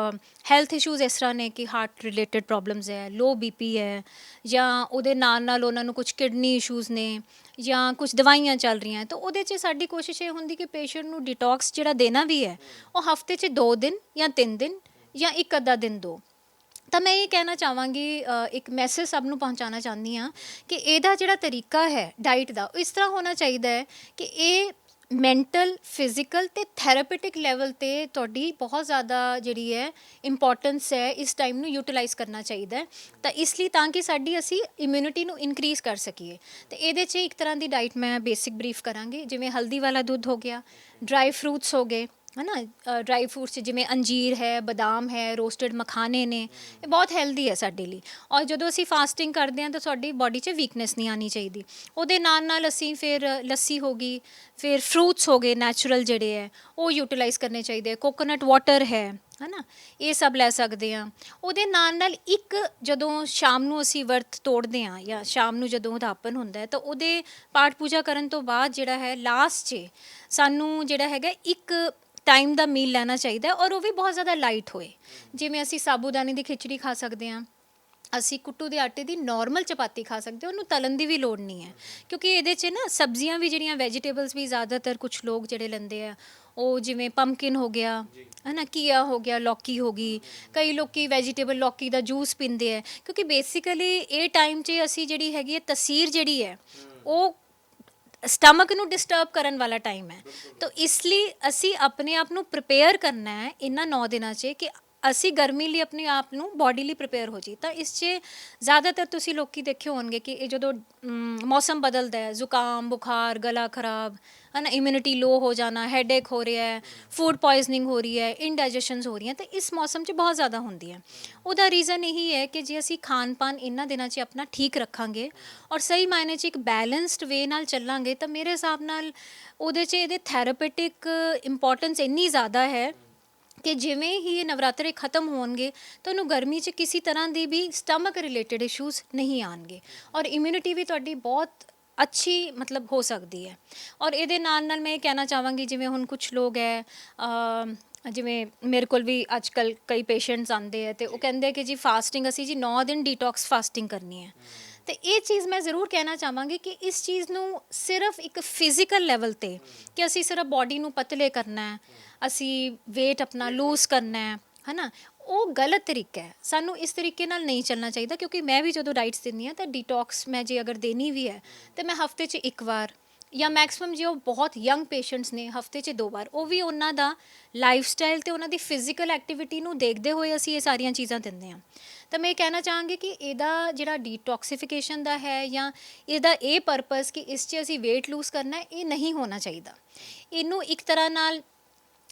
ਹੈਲਥ ਇਸ਼ੂਜ਼ ਇਸ ਤਰ੍ਹਾਂ ਨੇ ਕਿ ਹਾਰਟ ਰਿਲੇਟਡ ਪ੍ਰੋਬਲਮਸ ਹੈ, ਲੋ ਬੀਪੀ ਹੈ, ਜਾਂ ਉਹਦੇ ਨਾਲ ਨਾਲ ਉਹਨਾਂ ਨੂੰ ਕੁਝ ਕਿਡਨੀ ਇਸ਼ੂਜ਼ ਨੇ, ਜਾਂ ਕੁਝ ਦਵਾਈਆਂ ਚੱਲ ਰਹੀਆਂ। ਤਾਂ ਉਹਦੇ 'ਚ ਸਾਡੀ ਕੋਸ਼ਿਸ਼ ਇਹ ਹੁੰਦੀ ਕਿ ਪੇਸ਼ੈਂਟ ਨੂੰ ਡਿਟੌਕਸ ਜਿਹੜਾ ਦੇਣਾ ਵੀ ਹੈ ਉਹ ਹਫਤੇ 'ਚ 2 ਦਿਨ ਜਾਂ 3 ਦਿਨ ਜਾਂ ਇੱਕ ਅੱਧਾ ਦਿਨ ਦਿਓ। ਤਾਂ ਮੈਂ ਇਹ ਕਹਿਣਾ ਚਾਹਾਂਗੀ, ਇੱਕ ਮੈਸੇਜ ਸਭ ਨੂੰ ਪਹੁੰਚਾਉਣਾ ਚਾਹੁੰਦੀ ਹਾਂ ਕਿ ਇਹਦਾ ਜਿਹੜਾ ਤਰੀਕਾ ਹੈ ਡਾਈਟ ਦਾ, ਉਹ ਇਸ ਤਰ੍ਹਾਂ ਹੋਣਾ ਚਾਹੀਦਾ ਹੈ ਕਿ ਇਹ ਮੈਂਟਲ, ਫਿਜ਼ੀਕਲ ਅਤੇ ਥੈਰੇਪੇਟਿਕ ਲੈਵਲ 'ਤੇ ਤੁਹਾਡੀ ਬਹੁਤ ਜ਼ਿਆਦਾ ਜਿਹੜੀ ਹੈ ਇੰਪੋਰਟੈਂਸ ਹੈ, ਇਸ ਟਾਈਮ ਨੂੰ ਯੂਟੀਲਾਈਜ਼ ਕਰਨਾ ਚਾਹੀਦਾ ਹੈ। ਤਾਂ ਇਸ ਲਈ, ਤਾਂ ਕਿ ਸਾਡੀ ਅਸੀਂ ਇਮਿਊਨਿਟੀ ਨੂੰ ਇਨਕਰੀਜ਼ ਕਰ ਸਕੀਏ। ਅਤੇ ਇਹਦੇ 'ਚ ਇੱਕ ਤਰ੍ਹਾਂ ਦੀ ਡਾਈਟ ਮੈਂ ਬੇਸਿਕ ਬਰੀਫ ਕਰਾਂਗੀ, ਜਿਵੇਂ ਹਲਦੀ ਵਾਲਾ ਦੁੱਧ ਹੋ ਗਿਆ, ਡਰਾਈ ਫਰੂਟਸ ਹੋ ਗਏ, ਹੈ ਨਾ, ਡਰਾਈ ਫਰੂਟਸ 'ਚ ਜਿਵੇਂ ਅੰਜੀਰ ਹੈ, ਬਦਾਮ ਹੈ, ਰੋਸਟਡ ਮਖਾਣੇ ਨੇ, ਇਹ ਬਹੁਤ ਹੈਲਦੀ ਹੈ ਸਾਡੇ ਲਈ। ਔਰ ਜਦੋਂ ਅਸੀਂ ਫਾਸਟਿੰਗ ਕਰਦੇ ਹਾਂ ਤਾਂ ਸਾਡੀ ਬਾਡੀ 'ਚ ਵੀਕਨੈਸ ਨਹੀਂ ਆਉਣੀ ਚਾਹੀਦੀ। ਉਹਦੇ ਨਾਲ ਨਾਲ ਅਸੀਂ ਫਿਰ ਲੱਸੀ ਹੋ ਗਈ, ਫਿਰ ਫਰੂਟਸ ਹੋ ਗਏ ਨੈਚੁਰਲ ਜਿਹੜੇ ਹੈ ਉਹ ਯੂਟੀਲਾਈਜ਼ ਕਰਨੇ ਚਾਹੀਦੇ। ਕੋਕੋਨਟ ਵਾਟਰ ਹੈ ਨਾ, ਇਹ ਸਭ ਲੈ ਸਕਦੇ ਹਾਂ। ਉਹਦੇ ਨਾਲ ਨਾਲ ਇੱਕ ਜਦੋਂ ਸ਼ਾਮ ਨੂੰ ਅਸੀਂ ਵਰਤ ਤੋੜਦੇ ਹਾਂ ਜਾਂ ਸ਼ਾਮ ਨੂੰ ਜਦੋਂ ਉਦਾਪਨ ਹੁੰਦਾ ਹੈ ਤਾਂ ਉਹਦੇ ਪਾਠ ਪੂਜਾ ਕਰਨ ਤੋਂ ਬਾਅਦ ਜਿਹੜਾ ਹੈ ਲਾਸਟ 'ਚ ਸਾਨੂੰ ਜਿਹੜਾ ਹੈਗਾ ਇੱਕ ਟਾਈਮ ਦਾ ਮੀਲ ਲੈਣਾ ਚਾਹੀਦਾ ਔਰ ਉਹ ਵੀ ਬਹੁਤ ਜ਼ਿਆਦਾ ਲਾਈਟ ਹੋਏ। ਜਿਵੇਂ ਅਸੀਂ ਸਾਬੂਦਾਨੇ ਦੀ ਖਿਚੜੀ ਖਾ ਸਕਦੇ ਹਾਂ, ਅਸੀਂ ਕੁੱਟੂ ਦੇ ਆਟੇ ਦੀ ਨਾਰਮਲ ਚਪਾਤੀ ਖਾ ਸਕਦੇ ਹਾਂ, ਉਹਨੂੰ ਤਲਣ ਦੀ ਵੀ ਲੋੜ ਨਹੀਂ ਹੈ। ਕਿਉਂਕਿ ਇਹਦੇ 'ਚ ਨਾ ਸਬਜ਼ੀਆਂ ਵੀ ਜਿਹੜੀਆਂ ਵੈਜੀਟੇਬਲਸ ਵੀ ਜ਼ਿਆਦਾਤਰ ਕੁਝ ਲੋਕ ਜਿਹੜੇ ਲੈਂਦੇ ਆ ਉਹ ਜਿਵੇਂ ਪੰਪਕਿਨ ਹੋ ਗਿਆ ਹੈ ਨਾ, ਘੀਆ ਹੋ ਗਿਆ, ਲੌਕੀ ਹੋ ਗਈ, ਕਈ ਲੋਕੀ ਵੈਜੀਟੇਬਲ ਲੌਕੀ ਦਾ ਜੂਸ ਪੀਂਦੇ ਹੈ। ਕਿਉਂਕਿ ਬੇਸਿਕਲੀ ਇਹ ਟਾਈਮ 'ਚ ਅਸੀਂ ਜਿਹੜੀ ਹੈਗੀ ਹੈ ਤਸੀਰ ਜਿਹੜੀ ਹੈ ਉਹ ਸਟਮਕ ਨੂੰ ਡਿਸਟਰਬ ਕਰਨ ਵਾਲਾ ਟਾਈਮ ਹੈ। ਤਾਂ ਇਸ ਲਈ ਅਸੀਂ ਆਪਣੇ ਆਪ ਨੂੰ ਪ੍ਰਿਪੇਅਰ ਕਰਨਾ ਹੈ ਇਹਨਾਂ 9 ਦਿਨਾਂ 'ਚ ਕਿ ਅਸੀਂ ਗਰਮੀ ਲਈ ਆਪਣੇ ਆਪ ਨੂੰ ਬਾਡੀ ਲਈ ਪ੍ਰਿਪੇਅਰ ਹੋ ਜੀ। ਤਾਂ ਇਸ 'ਚ ਜ਼ਿਆਦਾਤਰ ਤੁਸੀਂ ਲੋਕੀ ਦੇਖੇ ਹੋਣਗੇ ਕਿ ਇਹ ਜਦੋਂ ਮੌਸਮ ਬਦਲਦਾ ਹੈ, ਜ਼ੁਕਾਮ, ਬੁਖਾਰ, ਗਲਾ ਖਰਾਬ ਹੈ ਨਾ, ਇਮਿਊਨਿਟੀ ਲੋ ਹੋ ਜਾਣਾ, ਹੈਡੇਕ ਹੋ ਰਿਹਾ ਹੈ, ਫੂਡ ਪੋਇਜ਼ਨਿੰਗ ਹੋ ਰਹੀ ਹੈ, ਇੰਡਾਈਜੈਸ਼ਨਸ ਹੋ ਰਹੀਆਂ, ਤਾਂ ਇਸ ਮੌਸਮ 'ਚ ਬਹੁਤ ਜ਼ਿਆਦਾ ਹੁੰਦੀ ਹੈ। ਉਹਦਾ ਰੀਜ਼ਨ ਇਹੀ ਹੈ ਕਿ ਜੇ ਅਸੀਂ ਖਾਣ ਪਾਨ ਇਹਨਾਂ ਦਿਨਾਂ 'ਚ ਆਪਣਾ ਠੀਕ ਰੱਖਾਂਗੇ ਔਰ ਸਹੀ ਮਾਇਨੇ 'ਚ ਇੱਕ ਬੈਲੈਂਸਡ ਵੇ ਨਾਲ ਚੱਲਾਂਗੇ ਤਾਂ ਮੇਰੇ ਹਿਸਾਬ ਨਾਲ ਉਹਦੇ 'ਚ ਇਹਦੇ ਥੈਰਾਪਿਟਿਕ ਇੰਪੋਰਟੈਂਸ ਇੰਨੀ ਜ਼ਿਆਦਾ ਹੈ ਕਿ ਜਿਵੇਂ ਹੀ ਇਹ ਨਵਰਾਤਰੇ ਖਤਮ ਹੋਣਗੇ ਤੁਹਾਨੂੰ ਗਰਮੀ 'ਚ ਕਿਸੇ ਤਰ੍ਹਾਂ ਦੀ ਵੀ ਸਟਮਕ ਰਿਲੇਟਡ ਇਸ਼ੂਜ਼ ਨਹੀਂ ਆਉਣਗੇ ਔਰ ਇਮਿਊਨਿਟੀ ਵੀ ਤੁਹਾਡੀ ਬਹੁਤ ਅੱਛੀ ਮਤਲਬ ਹੋ ਸਕਦੀ ਹੈ। ਔਰ ਇਹਦੇ ਨਾਲ ਨਾਲ ਮੈਂ ਇਹ ਕਹਿਣਾ ਚਾਹਾਂਗੀ ਜਿਵੇਂ ਹੁਣ ਕੁਝ ਲੋਕ ਹੈ ਜਿਵੇਂ ਮੇਰੇ ਕੋਲ ਵੀ ਅੱਜ ਕੱਲ੍ਹ ਕਈ ਪੇਸ਼ੈਂਟਸ ਆਉਂਦੇ ਹੈ ਅਤੇ ਉਹ ਕਹਿੰਦੇ ਕਿ ਜੀ ਫਾਸਟਿੰਗ ਅਸੀਂ ਜੀ 9 ਦਿਨ ਡੀਟੌਕਸ ਫਾਸਟਿੰਗ ਕਰਨੀ ਹੈ। ਅਤੇ ਇਹ ਚੀਜ਼ ਮੈਂ ਜ਼ਰੂਰ ਕਹਿਣਾ ਚਾਹਾਂਗੀ ਕਿ ਇਸ ਚੀਜ਼ ਨੂੰ ਸਿਰਫ ਇੱਕ ਫਿਜ਼ੀਕਲ ਲੈਵਲ 'ਤੇ ਕਿ ਅਸੀਂ ਸਿਰਫ ਬਾਡੀ ਨੂੰ ਪਤਲੇ ਕਰਨਾ ਹੈ, ਅਸੀਂ ਵੇਟ ਆਪਣਾ ਲੂਜ਼ ਕਰਨਾ ਹੈ ਨਾ, ਉਹ ਗਲਤ ਤਰੀਕਾ ਹੈ। ਸਾਨੂੰ ਇਸ ਤਰੀਕੇ ਨਾਲ ਨਹੀਂ ਚੱਲਣਾ ਚਾਹੀਦਾ। ਕਿਉਂਕਿ ਮੈਂ ਵੀ ਜਦੋਂ ਡਾਈਟਸ ਦਿੰਦੀ ਹਾਂ ਤਾਂ ਡੀਟੌਕਸ ਮੈਂ ਜੇ ਅਗਰ ਦੇਣੀ ਵੀ ਹੈ ਤਾਂ ਮੈਂ ਹਫਤੇ 'ਚ ਇੱਕ ਵਾਰ ਜਾਂ ਮੈਕਸਿਮਮ ਜੇ ਉਹ ਬਹੁਤ ਯੰਗ ਪੇਸ਼ੈਂਟਸ ਨੇ ਹਫਤੇ 'ਚ 2 ਵਾਰ, ਉਹ ਵੀ ਉਹਨਾਂ ਦਾ ਲਾਈਫ ਸਟਾਈਲ ਅਤੇ ਉਹਨਾਂ ਦੀ ਫਿਜ਼ੀਕਲ ਐਕਟੀਵਿਟੀ ਨੂੰ ਦੇਖਦੇ ਹੋਏ ਅਸੀਂ ਇਹ ਸਾਰੀਆਂ ਚੀਜ਼ਾਂ ਦਿੰਦੇ ਹਾਂ। ਤਾਂ ਮੈਂ ਇਹ ਕਹਿਣਾ ਚਾਹਾਂਗੀ ਕਿ ਇਹਦਾ ਜਿਹੜਾ ਡੀਟੌਕਸੀਫਿਕੇਸ਼ਨ ਦਾ ਹੈ ਜਾਂ ਇਹਦਾ ਇਹ ਪਰਪਸ ਕਿ ਇਸ 'ਚ ਅਸੀਂ ਵੇਟ ਲੂਜ਼ ਕਰਨਾ, ਇਹ ਨਹੀਂ ਹੋਣਾ ਚਾਹੀਦਾ। ਇਹਨੂੰ ਇੱਕ ਤਰ੍ਹਾਂ ਨਾਲ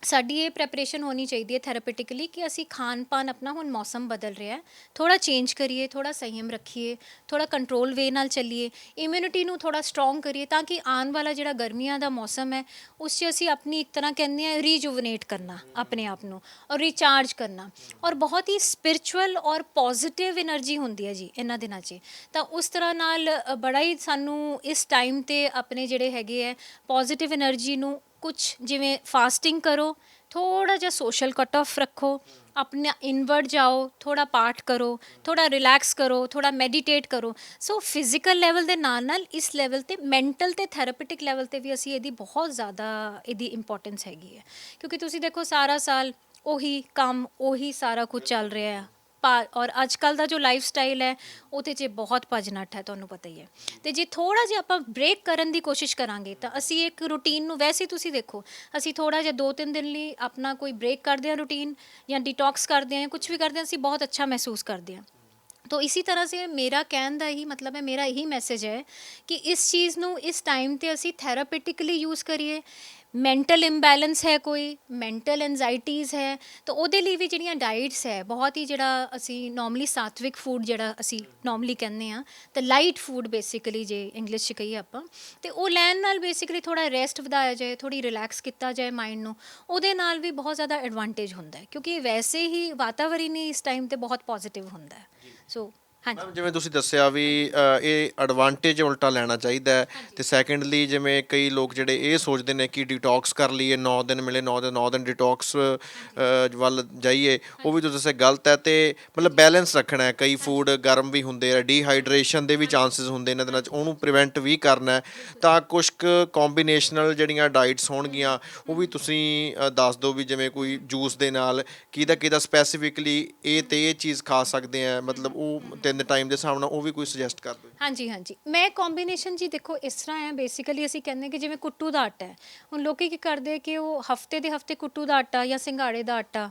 ਸਾਡੀ ਇਹ ਪ੍ਰੈਪਰੇਸ਼ਨ ਹੋਣੀ ਚਾਹੀਦੀ ਹੈ ਥੈਰਾਪਿਟਿਕਲੀ ਕਿ ਅਸੀਂ ਖਾਣ ਪਾਨ ਆਪਣਾ, ਹੁਣ ਮੌਸਮ ਬਦਲ ਰਿਹਾ, ਥੋੜ੍ਹਾ ਚੇਂਜ ਕਰੀਏ, ਥੋੜ੍ਹਾ ਸੰਯਮ ਰੱਖੀਏ, ਥੋੜ੍ਹਾ ਕੰਟਰੋਲ ਵੇ ਨਾਲ ਚੱਲੀਏ, ਇਮਿਊਨਿਟੀ ਨੂੰ ਥੋੜ੍ਹਾ ਸਟਰੋਂਗ ਕਰੀਏ ਤਾਂ ਕਿ ਆਉਣ ਵਾਲਾ ਜਿਹੜਾ ਗਰਮੀਆਂ ਦਾ ਮੌਸਮ ਹੈ ਉਸ 'ਚ ਅਸੀਂ ਆਪਣੀ ਇੱਕ ਤਰ੍ਹਾਂ ਕਹਿੰਦੇ ਹਾਂ ਰੀਜੂਵਨੇਟ ਕਰਨਾ ਆਪਣੇ ਆਪ ਨੂੰ ਔਰ ਰੀਚਾਰਜ ਕਰਨਾ। ਔਰ ਬਹੁਤ ਹੀ ਸਪਿਰਿਚੁਅਲ ਔਰ ਪੋਜ਼ੀਟਿਵ એનર્ਜੀ ਹੁੰਦੀ ਹੈ ਜੀ ਇਹਨਾਂ ਦਿਨਾਂ 'ਚ। ਤਾਂ ਉਸ ਤਰ੍ਹਾਂ ਨਾਲ ਬੜਾ ਹੀ ਸਾਨੂੰ ਇਸ ਟਾਈਮ 'ਤੇ ਆਪਣੇ ਜਿਹੜੇ ਹੈਗੇ ਹੈ ਪੋਜ਼ੀਟਿਵ એનર્ਜੀ ਨੂੰ ਕੁਛ ਜਿਵੇਂ ਫਾਸਟਿੰਗ ਕਰੋ, ਥੋੜ੍ਹਾ ਜਿਹਾ ਸੋਸ਼ਲ ਕੱਟ ਆਫ ਰੱਖੋ, ਆਪਣਾ ਇਨਵਰਡ ਜਾਓ, ਥੋੜ੍ਹਾ ਪਾਠ ਕਰੋ, ਥੋੜ੍ਹਾ ਰਿਲੈਕਸ ਕਰੋ, ਥੋੜ੍ਹਾ ਮੈਡੀਟੇਟ ਕਰੋ। ਸੋ ਫਿਜ਼ੀਕਲ ਲੈਵਲ ਦੇ ਨਾਲ ਨਾਲ ਇਸ ਲੈਵਲ 'ਤੇ ਮੈਂਟਲ ਅਤੇ ਥੈਰਾਪਿਟਿਕ ਲੈਵਲ 'ਤੇ ਵੀ ਅਸੀਂ ਇਹਦੀ ਬਹੁਤ ਜ਼ਿਆਦਾ ਇਹਦੀ ਇੰਪੋਰਟੈਂਸ ਹੈਗੀ ਹੈ। ਕਿਉਂਕਿ ਤੁਸੀਂ ਦੇਖੋ ਸਾਰਾ ਸਾਲ ਉਹੀ ਕੰਮ, ਉਹੀ ਸਾਰਾ ਕੁਝ ਚੱਲ ਰਿਹਾ ਹੈ ਔਰ ਅੱਜ ਕੱਲ੍ਹ ਦਾ ਜੋ ਲਾਈਫ ਸਟਾਈਲ ਹੈ ਉਹਦੇ 'ਚ ਬਹੁਤ ਭੱਜ ਨੱਠ ਹੈ, ਤੁਹਾਨੂੰ ਪਤਾ ਹੀ ਹੈ। ਅਤੇ ਜੇ ਥੋੜ੍ਹਾ ਜਿਹਾ ਆਪਾਂ ਬ੍ਰੇਕ ਕਰਨ ਦੀ ਕੋਸ਼ਿਸ਼ ਕਰਾਂਗੇ ਤਾਂ ਅਸੀਂ ਇੱਕ ਰੂਟੀਨ ਨੂੰ, ਵੈਸੇ ਤੁਸੀਂ ਦੇਖੋ ਅਸੀਂ ਥੋੜ੍ਹਾ ਜਿਹਾ 2-3 ਦਿਨ ਲਈ ਆਪਣਾ ਕੋਈ ਬ੍ਰੇਕ ਕਰਦੇ ਹਾਂ ਰੂਟੀਨ ਜਾਂ ਡੀਟੌਕਸ ਕਰਦੇ ਹਾਂ ਜਾਂ ਕੁਝ ਵੀ ਕਰਦੇ ਹਾਂ, ਅਸੀਂ ਬਹੁਤ ਅੱਛਾ ਮਹਿਸੂਸ ਕਰਦੇ ਹਾਂ। तो इसी तरह से मेरा कहने का यही मतलब है, मेरा यही मैसेज है कि इस चीज़ ਨੂੰ इस टाइम ਤੇ ਅਸੀਂ ਥੈਰਾਪਿਟਿਕਲੀ ਯੂਜ਼ ਕਰੀਏ। ਮੈਂਟਲ ਇੰਬੈਲੈਂਸ ਹੈ, ਕੋਈ ਮੈਂਟਲ ਐਨਜ਼ਾਈਟੀਜ਼ ਹੈ, ਤਾਂ ਉਹਦੇ ਲਈ ਵੀ ਜਿਹੜੀਆਂ ਡਾਈਟਸ ਹੈ ਬਹੁਤ ਹੀ ਜਿਹੜਾ ਅਸੀਂ ਨੋਰਮਲੀ ਸਾਤਵਿਕ ਫੂਡ ਜਿਹੜਾ ਅਸੀਂ ਨੋਰਮਲੀ ਕਹਿੰਦੇ ਹਾਂ ਤਾਂ ਲਾਈਟ ਫੂਡ ਬੇਸਿਕਲੀ ਜੇ ਇੰਗਲਿਸ਼ 'ਚ ਕਹੀਏ ਆਪਾਂ, ਅਤੇ ਉਹ ਲੈਣ ਨਾਲ ਬੇਸਿਕਲੀ ਥੋੜ੍ਹਾ ਰੈਸਟ ਵਧਾਇਆ ਜਾਏ, ਥੋੜ੍ਹੀ ਰਿਲੈਕਸ ਕੀਤਾ ਜਾਏ ਮਾਈਂਡ ਨੂੰ, ਉਹਦੇ ਨਾਲ ਵੀ ਬਹੁਤ ਜ਼ਿਆਦਾ ਐਡਵਾਂਟੇਜ ਹੁੰਦਾ ਹੈ ਕਿਉਂਕਿ ਵੈਸੇ ਹੀ ਵਾਤਾਵਰਨ ਹੀ ਇਸ ਟਾਈਮ 'ਤੇ ਬਹੁਤ ਪੋਜ਼ੀਟਿਵ ਹੁੰਦਾ ਹੈ। ਸੋ ਮੈਮ ਜਿਵੇਂ ਤੁਸੀਂ ਦੱਸਿਆ ਵੀ ਇਹ ਐਡਵਾਂਟੇਜ ਉਲਟਾ ਲੈਣਾ ਚਾਹੀਦਾ ਹੈ। ਅਤੇ ਸੈਕਿੰਡਲੀ ਜਿਵੇਂ ਕਈ ਲੋਕ ਜਿਹੜੇ ਇਹ ਸੋਚਦੇ ਨੇ ਕਿ ਡੀਟੌਕਸ ਕਰ ਲਈਏ, 9 ਦਿਨ ਮਿਲੇ, 9 ਦਿਨ ਡੀਟੌਕਸ ਵੱਲ ਜਾਈਏ, ਉਹ ਵੀ ਤੁਸੀਂ ਦੱਸਿਆ ਗਲਤ ਹੈ। ਅਤੇ ਮਤਲਬ ਬੈਲੈਂਸ ਰੱਖਣਾ ਹੈ, ਕਈ ਫੂਡ ਗਰਮ ਵੀ ਹੁੰਦੇ ਆ, ਡੀਹਾਈਡਰੇਸ਼ਨ ਦੇ ਵੀ ਚਾਂਸਿਸ ਹੁੰਦੇ ਇਹਨਾਂ ਦਿਨਾਂ 'ਚ, ਉਹਨੂੰ ਪ੍ਰੀਵੈਂਟ ਵੀ ਕਰਨਾ। ਤਾਂ ਕੁਛ ਕੁ ਕੋਂਬੀਨੇਸ਼ਨਲ ਜਿਹੜੀਆਂ ਡਾਈਟਸ ਹੋਣਗੀਆਂ ਉਹ ਵੀ ਤੁਸੀਂ ਦੱਸ ਦਿਓ ਵੀ ਜਿਵੇਂ ਕੋਈ ਜੂਸ ਦੇ ਨਾਲ ਕਿਹਦਾ ਸਪੈਸੀਫਿਕਲੀ ਇਹ ਅਤੇ ਇਹ ਚੀਜ਼ ਖਾ ਸਕਦੇ ਆ, ਮਤਲਬ ਉਹ ਟਾਈਮ ਦੇ ਹਿਸਾਬ ਨਾਲ ਉਹ ਵੀ ਕੋਈ ਸੁਜੈਸਟ ਕਰ ਦਿਓ। ਹਾਂਜੀ ਹਾਂਜੀ, ਮੈਂ ਕੰਬੀਨੇਸ਼ਨ ਜੀ ਦੇਖੋ ਇਸ ਤਰ੍ਹਾਂ ਹੈ, ਬੇਸਿਕਲੀ ਅਸੀਂ ਕਹਿੰਦੇ ਕਿ ਜਿਵੇਂ ਕੁੱਟੂ ਦਾ ਆਟਾ ਹੈ, ਹੁਣ ਲੋਕੀ ਕੀ ਕਰਦੇ ਕਿ ਉਹ ਹਫਤੇ ਦੇ ਹਫਤੇ ਕੁੱਟੂ ਦਾ ਆਟਾ ਜਾਂ ਸਿੰਗਾੜੇ ਦਾ ਆਟਾ,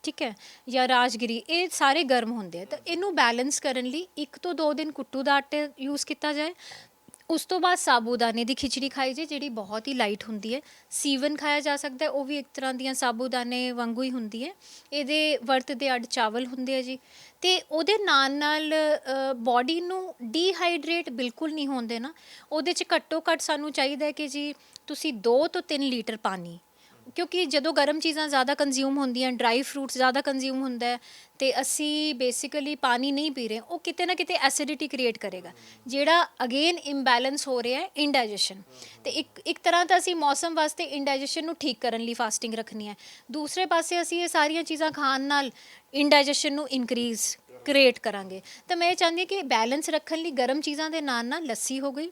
ਠੀਕ ਹੈ, ਜਾਂ ਰਾਜਗਿਰੀ, ਇਹ ਸਾਰੇ ਗਰਮ ਹੁੰਦੇ ਆ, ਤਾਂ ਇਹਨੂੰ ਬੈਲੈਂਸ ਕਰਨ ਲਈ 1 ਤੋਂ 2 ਦਿਨ ਕੁੱਟੂ ਦਾ ਆਟਾ ਯੂਜ਼ ਕੀਤਾ ਜਾਏ ਉਸ ਤੋਂ ਬਾਅਦ ਸਾਬੂਦਾਨੇ ਦੀ ਖਿਚੜੀ ਖਾਈ ਜੇ, ਜਿਹੜੀ ਬਹੁਤ ਹੀ ਲਾਈਟ ਹੁੰਦੀ ਹੈ। ਸੀਵਨ ਖਾਇਆ ਜਾ ਸਕਦਾ ਹੈ, ਉਹ ਵੀ ਇੱਕ ਤਰ੍ਹਾਂ ਦੀਆਂ ਸਾਬੂਦਾਨੇ ਵਾਂਗੂ ਹੀ ਹੁੰਦੀ ਹੈ। ਇਹਦੇ ਵਰਤ ਦੇ ਅੱਡ ਚਾਵਲ ਹੁੰਦੇ ਆ ਜੀ। ਅਤੇ ਉਹਦੇ ਨਾਲ ਨਾਲ ਬੋਡੀ ਨੂੰ ਡੀਹਾਈਡਰੇਟ ਬਿਲਕੁਲ ਨਹੀਂ ਹੋਣ ਦੇਣਾ। ਉਹਦੇ 'ਚ ਘੱਟੋ ਘੱਟ ਸਾਨੂੰ ਚਾਹੀਦਾ ਹੈ ਕਿ ਜੀ ਤੁਸੀਂ 2 ਤੋਂ 3 ਲੀਟਰ ਪਾਣੀ, ਕਿਉਂਕਿ ਜਦੋਂ ਗਰਮ ਚੀਜ਼ਾਂ ਜ਼ਿਆਦਾ ਕੰਜ਼ਿਊਮ ਹੁੰਦੀਆਂ, ਡਰਾਈ ਫਰੂਟਸ ਜ਼ਿਆਦਾ ਕੰਜ਼ਿਊਮ ਹੁੰਦਾ ਹੈ, ਅਤੇ ਅਸੀਂ ਬੇਸਿਕਲੀ ਪਾਣੀ ਨਹੀਂ ਪੀ ਰਹੇ, ਉਹ ਕਿਤੇ ਨਾ ਕਿਤੇ ਐਸਿਡਿਟੀ ਕ੍ਰੀਏਟ ਕਰੇਗਾ, ਜਿਹੜਾ ਅਗੇਨ ਇੰਬੈਲੈਂਸ ਹੋ ਰਿਹਾ ਹੈ ਇੰਡਾਈਜੈਸ਼ਨ। ਅਤੇ ਇੱਕ ਤਰ੍ਹਾਂ ਤਾਂ ਅਸੀਂ ਮੌਸਮ ਵਾਸਤੇ ਇੰਡਾਈਜੈਸ਼ਨ ਨੂੰ ਠੀਕ ਕਰਨ ਲਈ ਫਾਸਟਿੰਗ ਰੱਖਣੀ ਹੈ। ਦੂਸਰੇ ਪਾਸੇ ਅਸੀਂ ਇਹ ਸਾਰੀਆਂ ਚੀਜ਼ਾਂ ਖਾਣ ਨਾਲ ਇੰਡਾਈਜੈਸ਼ਨ ਨੂੰ ਇਨਕਰੀਜ਼ ਕ੍ਰੀਏਟ ਕਰਾਂਗੇ। ਤਾਂ ਮੈਂ ਇਹ ਚਾਹੁੰਦੀ ਹਾਂ ਕਿ ਬੈਲੈਂਸ ਰੱਖਣ ਲਈ ਗਰਮ ਚੀਜ਼ਾਂ ਦੇ ਨਾਲ ਨਾਲ ਲੱਸੀ ਹੋ ਗਈ,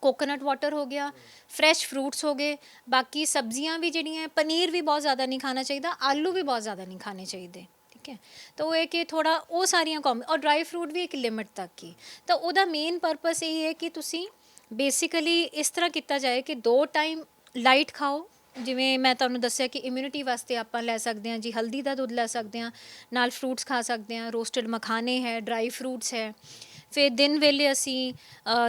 ਕੋਕੋਨਟ ਵਾਟਰ ਹੋ ਗਿਆ, ਫਰੈਸ਼ ਫਰੂਟਸ ਹੋ ਗਏ, ਬਾਕੀ ਸਬਜ਼ੀਆਂ ਵੀ ਜਿਹੜੀਆਂ, ਪਨੀਰ ਵੀ ਬਹੁਤ ਜ਼ਿਆਦਾ ਨਹੀਂ ਖਾਣਾ ਚਾਹੀਦਾ, ਆਲੂ ਵੀ ਬਹੁਤ ਜ਼ਿਆਦਾ ਨਹੀਂ ਖਾਣੇ ਚਾਹੀਦੇ, ਠੀਕ ਹੈ। ਤਾਂ ਉਹ ਹੈ ਕਿ ਥੋੜ੍ਹਾ ਉਹ ਸਾਰੀਆਂ ਔਰ ਡਰਾਈ ਫਰੂਟ ਵੀ ਇੱਕ ਲਿਮਿਟ ਤੱਕ ਹੀ। ਤਾਂ ਉਹਦਾ ਮੇਨ ਪਰਪਸ ਇਹ ਹੈ ਕਿ ਤੁਸੀਂ ਬੇਸਿਕਲੀ ਇਸ ਤਰ੍ਹਾਂ ਕੀਤਾ ਜਾਏ ਕਿ 2 ਟਾਈਮ ਲਾਈਟ ਖਾਓ। ਜਿਵੇਂ ਮੈਂ ਤੁਹਾਨੂੰ ਦੱਸਿਆ ਕਿ ਇਮਿਊਨਿਟੀ ਵਾਸਤੇ ਆਪਾਂ ਲੈ ਸਕਦੇ ਹਾਂ ਜੀ, ਹਲਦੀ ਦਾ ਦੁੱਧ ਲੈ ਸਕਦੇ ਹਾਂ, ਨਾਲ ਫਰੂਟਸ ਖਾ ਸਕਦੇ ਹਾਂ, ਰੋਸਟਡ ਮਖਾਣੇ ਹੈ, ਡਰਾਈ ਫਰੂਟਸ ਹੈ। ਫਿਰ ਦਿਨ ਵੇਲੇ ਅਸੀਂ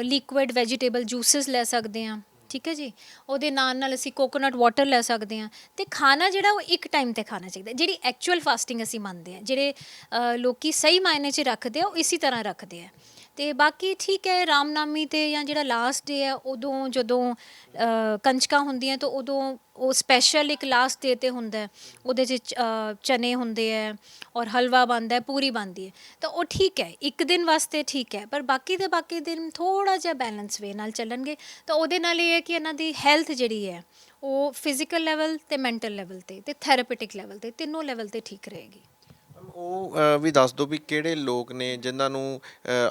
ਲਿਕੁਇਡ ਵੈਜੀਟੇਬਲ ਜੂਸਿਸ ਲੈ ਸਕਦੇ ਹਾਂ, ਠੀਕ ਹੈ ਜੀ। ਉਹਦੇ ਨਾਲ ਨਾਲ ਅਸੀਂ ਕੋਕੋਨਟ ਵਾਟਰ ਲੈ ਸਕਦੇ ਹਾਂ। ਅਤੇ ਖਾਣਾ ਜਿਹੜਾ ਉਹ ਇੱਕ ਟਾਈਮ 'ਤੇ ਖਾਣਾ ਚਾਹੀਦਾ, ਜਿਹੜੀ ਐਕਚੁਅਲ ਫਾਸਟਿੰਗ ਅਸੀਂ ਮੰਨਦੇ ਹਾਂ, ਜਿਹੜੇ ਲੋਕ ਸਹੀ ਮਾਇਨੇ 'ਚ ਰੱਖਦੇ ਆ, ਉਹ ਇਸੀ ਤਰ੍ਹਾਂ ਰੱਖਦੇ ਆ। ਅਤੇ ਬਾਕੀ ਠੀਕ ਹੈ, ਰਾਮਨੌਮੀ 'ਤੇ ਜਾਂ ਜਿਹੜਾ ਲਾਸਟ ਡੇ ਹੈ, ਉਦੋਂ ਜਦੋਂ ਕੰਜਕਾਂ ਹੁੰਦੀਆਂ ਤਾਂ ਉਦੋਂ ਉਹ ਸਪੈਸ਼ਲ ਇੱਕ ਲਾਸਟ ਡੇ 'ਤੇ ਹੁੰਦਾ, ਉਹਦੇ 'ਚ ਚਨੇ ਹੁੰਦੇ ਹੈ ਔਰ ਹਲਵਾ ਬਣਦਾ, ਪੂਰੀ ਬਣਦੀ ਹੈ। ਤਾਂ ਉਹ ਠੀਕ ਹੈ, ਇੱਕ ਦਿਨ ਵਾਸਤੇ ਠੀਕ ਹੈ, ਪਰ ਬਾਕੀ ਦੇ ਬਾਕੀ ਦਿਨ ਥੋੜ੍ਹਾ ਜਿਹਾ ਬੈਲੈਂਸ ਵੇ ਨਾਲ ਚੱਲਣਗੇ ਤਾਂ ਉਹਦੇ ਨਾਲ ਇਹ ਹੈ ਕਿ ਇਹਨਾਂ ਦੀ ਹੈਲਥ ਜਿਹੜੀ ਹੈ ਉਹ ਫਿਜ਼ੀਕਲ ਲੈਵਲ 'ਤੇ, ਮੈਂਟਲ ਲੈਵਲ 'ਤੇ ਅਤੇ ਥੈਰੇਪੇਟਿਕ ਲੈਵਲ 'ਤੇ, ਤਿੰਨੋਂ ਲੈਵਲ 'ਤੇ ਠੀਕ ਰਹੇਗੀ। ਉਹ ਵੀ ਦੱਸ ਦਿਓ ਵੀ ਕਿਹੜੇ ਲੋਕ ਨੇ ਜਿਨ੍ਹਾਂ ਨੂੰ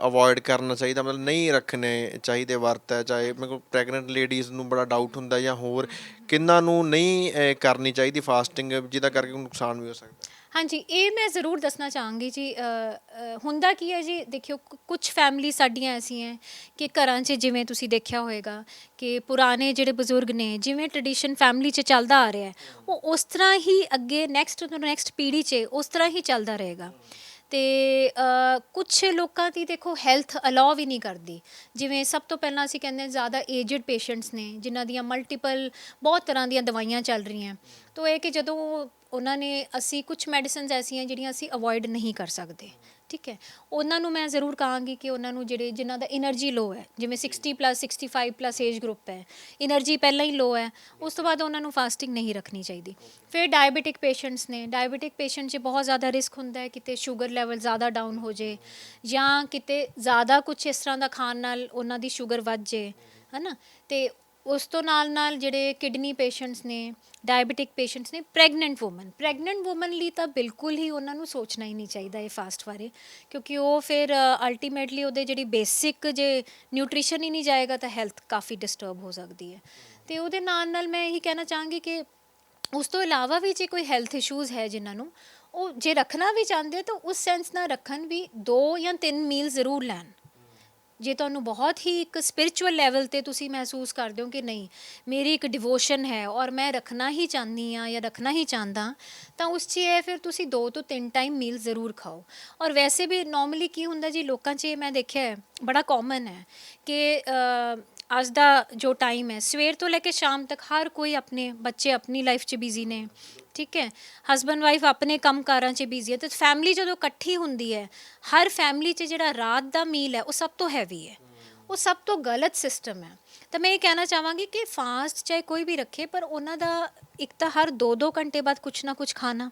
ਅਵੋਇਡ ਕਰਨਾ ਚਾਹੀਦਾ, ਮਤਲਬ ਨਹੀਂ ਰੱਖਣੇ ਚਾਹੀਦੇ ਵਰਤ ਹੈ, ਚਾਹੇ ਮੇਰੇ ਕੋਲ ਪ੍ਰੈਗਨੈਂਟ ਲੇਡੀਜ਼ ਨੂੰ ਬੜਾ ਡਾਊਟ ਹੁੰਦਾ, ਜਾਂ ਹੋਰ ਕਿਹਨਾਂ ਨੂੰ ਨਹੀਂ ਕਰਨੀ ਚਾਹੀਦੀ ਫਾਸਟਿੰਗ, ਜਿਹਦਾ ਕਰਕੇ ਨੁਕਸਾਨ ਵੀ ਹੋ ਸਕਦਾ। ਹਾਂਜੀ, ਇਹ ਮੈਂ ਜ਼ਰੂਰ ਦੱਸਣਾ ਚਾਹਾਂਗੀ ਜੀ। ਹੁੰਦਾ ਕੀ ਹੈ ਜੀ, ਦੇਖਿਓ ਕੁਛ ਫੈਮਿਲੀ ਸਾਡੀਆਂ ਐਸੀਆਂ ਕਿ ਘਰਾਂ 'ਚ, ਜਿਵੇਂ ਤੁਸੀਂ ਦੇਖਿਆ ਹੋਏਗਾ ਕਿ ਪੁਰਾਣੇ ਜਿਹੜੇ ਬਜ਼ੁਰਗ ਨੇ, ਜਿਵੇਂ ਟਰਡੀਸ਼ਨ ਫੈਮਿਲੀ 'ਚ ਚੱਲਦਾ ਆ ਰਿਹਾ, ਉਹ ਉਸ ਤਰ੍ਹਾਂ ਹੀ ਅੱਗੇ ਨੈਕਸਟ ਤੋਂ ਨੈਕਸਟ ਪੀੜ੍ਹੀ 'ਚ ਉਸ ਤਰ੍ਹਾਂ ਹੀ ਚੱਲਦਾ ਰਹੇਗਾ। ਅਤੇ ਕੁਛ ਲੋਕਾਂ ਦੀ ਦੇਖੋ ਹੈਲਥ ਅਲਾਓ ਵੀ ਨਹੀਂ ਕਰਦੀ। ਜਿਵੇਂ ਸਭ ਤੋਂ ਪਹਿਲਾਂ ਅਸੀਂ ਕਹਿੰਦੇ ਹਾਂ ਜ਼ਿਆਦਾ ਏਜਡ ਪੇਸ਼ੈਂਟਸ ਨੇ, ਜਿਨ੍ਹਾਂ ਦੀਆਂ ਮਲਟੀਪਲ ਬਹੁਤ ਤਰ੍ਹਾਂ ਦੀਆਂ ਦਵਾਈਆਂ ਚੱਲ ਰਹੀਆਂ, ਤਾਂ ਇਹ ਕਿ ਜਦੋਂ ਉਹਨਾਂ ਨੇ, ਅਸੀਂ ਕੁਛ ਮੈਡੀਸਨਸ ਐਸੀਆਂ ਜਿਹੜੀਆਂ ਅਸੀਂ ਅਵੋਇਡ ਨਹੀਂ ਕਰ ਸਕਦੇ, ਠੀਕ ਹੈ। ਉਹਨਾਂ ਨੂੰ ਮੈਂ ਜ਼ਰੂਰ ਕਹਾਂਗੀ ਕਿ ਉਹਨਾਂ ਨੂੰ ਜਿਨ੍ਹਾਂ ਦਾ ਐਨਰਜੀ ਲੋ ਹੈ, ਜਿਵੇਂ 60+, 65+ ਏਜ ਗਰੁੱਪ ਹੈ, ਐਨਰਜੀ ਪਹਿਲਾਂ ਹੀ ਲੋ ਹੈ, ਉਸ ਤੋਂ ਬਾਅਦ ਉਹਨਾਂ ਨੂੰ ਫਾਸਟਿੰਗ ਨਹੀਂ ਰੱਖਣੀ ਚਾਹੀਦੀ। ਫਿਰ ਡਾਇਬੀਟਿਕ ਪੇਸ਼ੈਂਟਸ ਨੇ, ਡਾਇਬੀਟਿਕ ਪੇਸ਼ੈਂਟ 'ਚ ਬਹੁਤ ਜ਼ਿਆਦਾ ਰਿਸਕ ਹੁੰਦਾ ਹੈ ਕਿਤੇ ਸ਼ੂਗਰ ਲੈਵਲ ਜ਼ਿਆਦਾ ਡਾਊਨ ਹੋ ਜੇ, ਜਾਂ ਕਿਤੇ ਜ਼ਿਆਦਾ ਕੁਛ ਇਸ ਤਰ੍ਹਾਂ ਦਾ ਖਾਣ ਨਾਲ ਉਹਨਾਂ ਦੀ ਸ਼ੂਗਰ ਵੱਧ ਜੇ, ਹੈ ਨਾ। ਅਤੇ ਉਸ ਤੋਂ ਨਾਲ ਨਾਲ ਜਿਹੜੇ ਕਿਡਨੀ ਪੇਸ਼ੈਂਟਸ ਨੇ, ਡਾਇਬੀਟਿਕ ਪੇਸ਼ੈਂਟਸ ਨੇ, ਪ੍ਰੈਗਨੈਂਟ ਵੂਮਨ ਲਈ ਤਾਂ ਬਿਲਕੁਲ ਹੀ ਉਹਨਾਂ ਨੂੰ ਸੋਚਣਾ ਹੀ ਨਹੀਂ ਚਾਹੀਦਾ ਇਹ ਫਾਸਟ ਬਾਰੇ, ਕਿਉਂਕਿ ਉਹ ਫਿਰ ਅਲਟੀਮੇਟਲੀ ਉਹਦੇ ਜਿਹੜੀ ਬੇਸਿਕ ਜੇ ਨਿਊਟ੍ਰੀਸ਼ਨ ਹੀ ਨਹੀਂ ਜਾਏਗਾ ਤਾਂ ਹੈਲਥ ਕਾਫੀ ਡਿਸਟਰਬ ਹੋ ਸਕਦੀ ਹੈ। ਅਤੇ ਉਹਦੇ ਨਾਲ ਨਾਲ ਮੈਂ ਇਹੀ ਕਹਿਣਾ ਚਾਹਾਂਗੀ ਕਿ ਉਸ ਤੋਂ ਇਲਾਵਾ ਵੀ ਜੇ ਕੋਈ ਹੈਲਥ ਇਸ਼ੂਜ਼ ਹੈ ਜਿਨ੍ਹਾਂ ਨੂੰ, ਉਹ ਜੇ ਰੱਖਣਾ ਵੀ ਚਾਹੁੰਦੇ ਤਾਂ ਉਸ ਸੈਂਸ ਨਾਲ ਰੱਖਣ, ਵੀ 2 ਜਾਂ 3 ਮੀਲ ਜ਼ਰੂਰ ਲੈਣ। ਜੇ ਤੁਹਾਨੂੰ ਬਹੁਤ ਹੀ ਇੱਕ ਸਪਿਰਿਚੁਅਲ ਲੈਵਲ 'ਤੇ ਤੁਸੀਂ ਮਹਿਸੂਸ ਕਰਦੇ ਹੋ ਕਿ ਨਹੀਂ, ਮੇਰੀ ਇੱਕ ਡਿਵੋਸ਼ਨ ਹੈ ਔਰ ਮੈਂ ਰੱਖਣਾ ਹੀ ਚਾਹੁੰਦੀ ਹਾਂ ਜਾਂ ਰੱਖਣਾ ਹੀ ਚਾਹੁੰਦਾ, ਤਾਂ ਉਸ 'ਚ ਇਹ ਫਿਰ ਤੁਸੀਂ 2 ਤੋਂ 3 ਟਾਈਮ ਮੀਲ ਜ਼ਰੂਰ ਖਾਓ। ਔਰ ਵੈਸੇ ਵੀ ਨੋਰਮਲੀ ਕੀ ਹੁੰਦਾ ਜੀ, ਲੋਕਾਂ 'ਚ ਮੈਂ ਦੇਖਿਆ ਹੈ, ਬੜਾ ਕਾਮਨ ਹੈ ਕਿ ਅੱਜ ਦਾ ਜੋ ਟਾਈਮ ਹੈ, ਸਵੇਰ ਤੋਂ ਲੈ ਕੇ ਸ਼ਾਮ ਤੱਕ ਹਰ ਕੋਈ ਆਪਣੇ ਬੱਚੇ ਆਪਣੀ ਲਾਈਫ 'ਚ ਬਿਜ਼ੀ ਨੇ, ਠੀਕ ਹੈ, ਹਸਬੈਂਡ ਵਾਈਫ ਆਪਣੇ ਕੰਮ ਕਾਰਾਂ 'ਚ ਬਿਜ਼ੀ ਹੈ, ਅਤੇ ਫੈਮਿਲੀ ਜਦੋਂ ਇਕੱਠੀ ਹੁੰਦੀ ਹੈ, ਹਰ ਫੈਮਿਲੀ 'ਚ ਜਿਹੜਾ ਰਾਤ ਦਾ ਮੀਲ ਹੈ ਉਹ ਸਭ ਤੋਂ ਹੈਵੀ ਹੈ, ਉਹ ਸਭ ਤੋਂ ਗਲਤ ਸਿਸਟਮ ਹੈ। ਤਾਂ ਮੈਂ ਇਹ ਕਹਿਣਾ ਚਾਹਾਂਗੀ ਕਿ ਫਾਸਟ ਚਾਹੇ ਕੋਈ ਵੀ ਰੱਖੇ, ਪਰ ਉਹਨਾਂ ਦਾ ਇੱਕ ਤਾਂ ਹਰ 2-2 ਘੰਟੇ ਬਾਅਦ ਕੁਛ ਨਾ ਕੁਛ ਖਾਣਾ,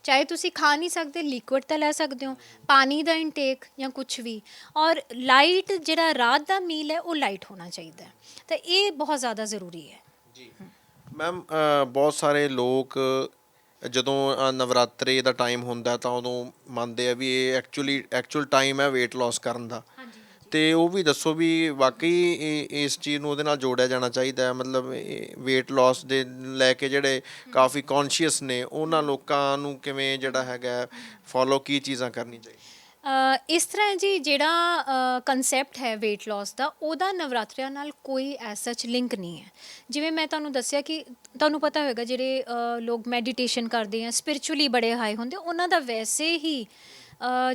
ਚਾਹੇ ਤੁਸੀਂ ਖਾ ਨਹੀਂ ਸਕਦੇ, ਲਿਕੁਇਡ ਤਾਂ ਲੈ ਸਕਦੇ ਹੋ, ਪਾਣੀ ਦਾ ਇਨਟੇਕ ਜਾਂ ਕੁਛ ਵੀ, ਔਰ ਲਾਈਟ ਜਿਹੜਾ ਰਾਤ ਦਾ ਮੀਲ ਹੈ ਉਹ ਲਾਈਟ ਹੋਣਾ ਚਾਹੀਦਾ। ਤਾਂ ਇਹ ਬਹੁਤ ਜ਼ਿਆਦਾ ਜ਼ਰੂਰੀ ਹੈ ਜੀ ਮੈਮ, ਬਹੁਤ ਸਾਰੇ ਲੋਕ ਜਦੋਂ ਨਵਰਾਤਰੇ ਦਾ ਟਾਈਮ ਹੁੰਦਾ ਤਾਂ ਉਦੋਂ ਮੰਨਦੇ ਆ ਵੀ ਇਹ ਐਕਚੁਅਲ ਟਾਈਮ ਹੈ ਵੇਟ ਲਾਸ ਕਰਨ ਦਾ, ਅਤੇ ਉਹ ਵੀ ਦੱਸੋ ਵੀ ਵਾਕਈ ਇਸ ਚੀਜ਼ ਨੂੰ ਉਹਦੇ ਨਾਲ ਜੋੜਿਆ ਜਾਣਾ ਚਾਹੀਦਾ ਹੈ, ਮਤਲਬ ਵੇਟ ਲਾਸ ਦੇ ਲੈ ਕੇ ਜਿਹੜੇ ਕਾਫੀ ਕੌਨਸ਼ੀਅਸ ਨੇ ਉਹਨਾਂ ਲੋਕਾਂ ਨੂੰ ਕਿਵੇਂ ਜਿਹੜਾ ਹੈਗਾ ਫੋਲੋ, ਕੀ ਚੀਜ਼ਾਂ ਕਰਨੀ ਚਾਹੀਦੀਆਂ। ਇਸ ਤਰ੍ਹਾਂ ਹੈ ਜੀ, ਜਿਹੜਾ ਕੰਸੈਪਟ ਹੈ ਵੇਟ ਲਾਸ ਦਾ, ਉਹਦਾ ਨਵਰਾਤਰਿਆਂ ਨਾਲ ਕੋਈ ਐਸ ਸੱਚ ਲਿੰਕ ਨਹੀਂ ਹੈ। ਜਿਵੇਂ ਮੈਂ ਤੁਹਾਨੂੰ ਦੱਸਿਆ ਕਿ ਤੁਹਾਨੂੰ ਪਤਾ ਹੋਵੇਗਾ ਜਿਹੜੇ ਲੋਕ ਮੈਡੀਟੇਸ਼ਨ ਕਰਦੇ ਆ, ਸਪਿਰਿਚੁਅਲੀ ਬੜੇ ਹਾਈ ਹੁੰਦੇ, ਉਹਨਾਂ ਦਾ ਵੈਸੇ ਹੀ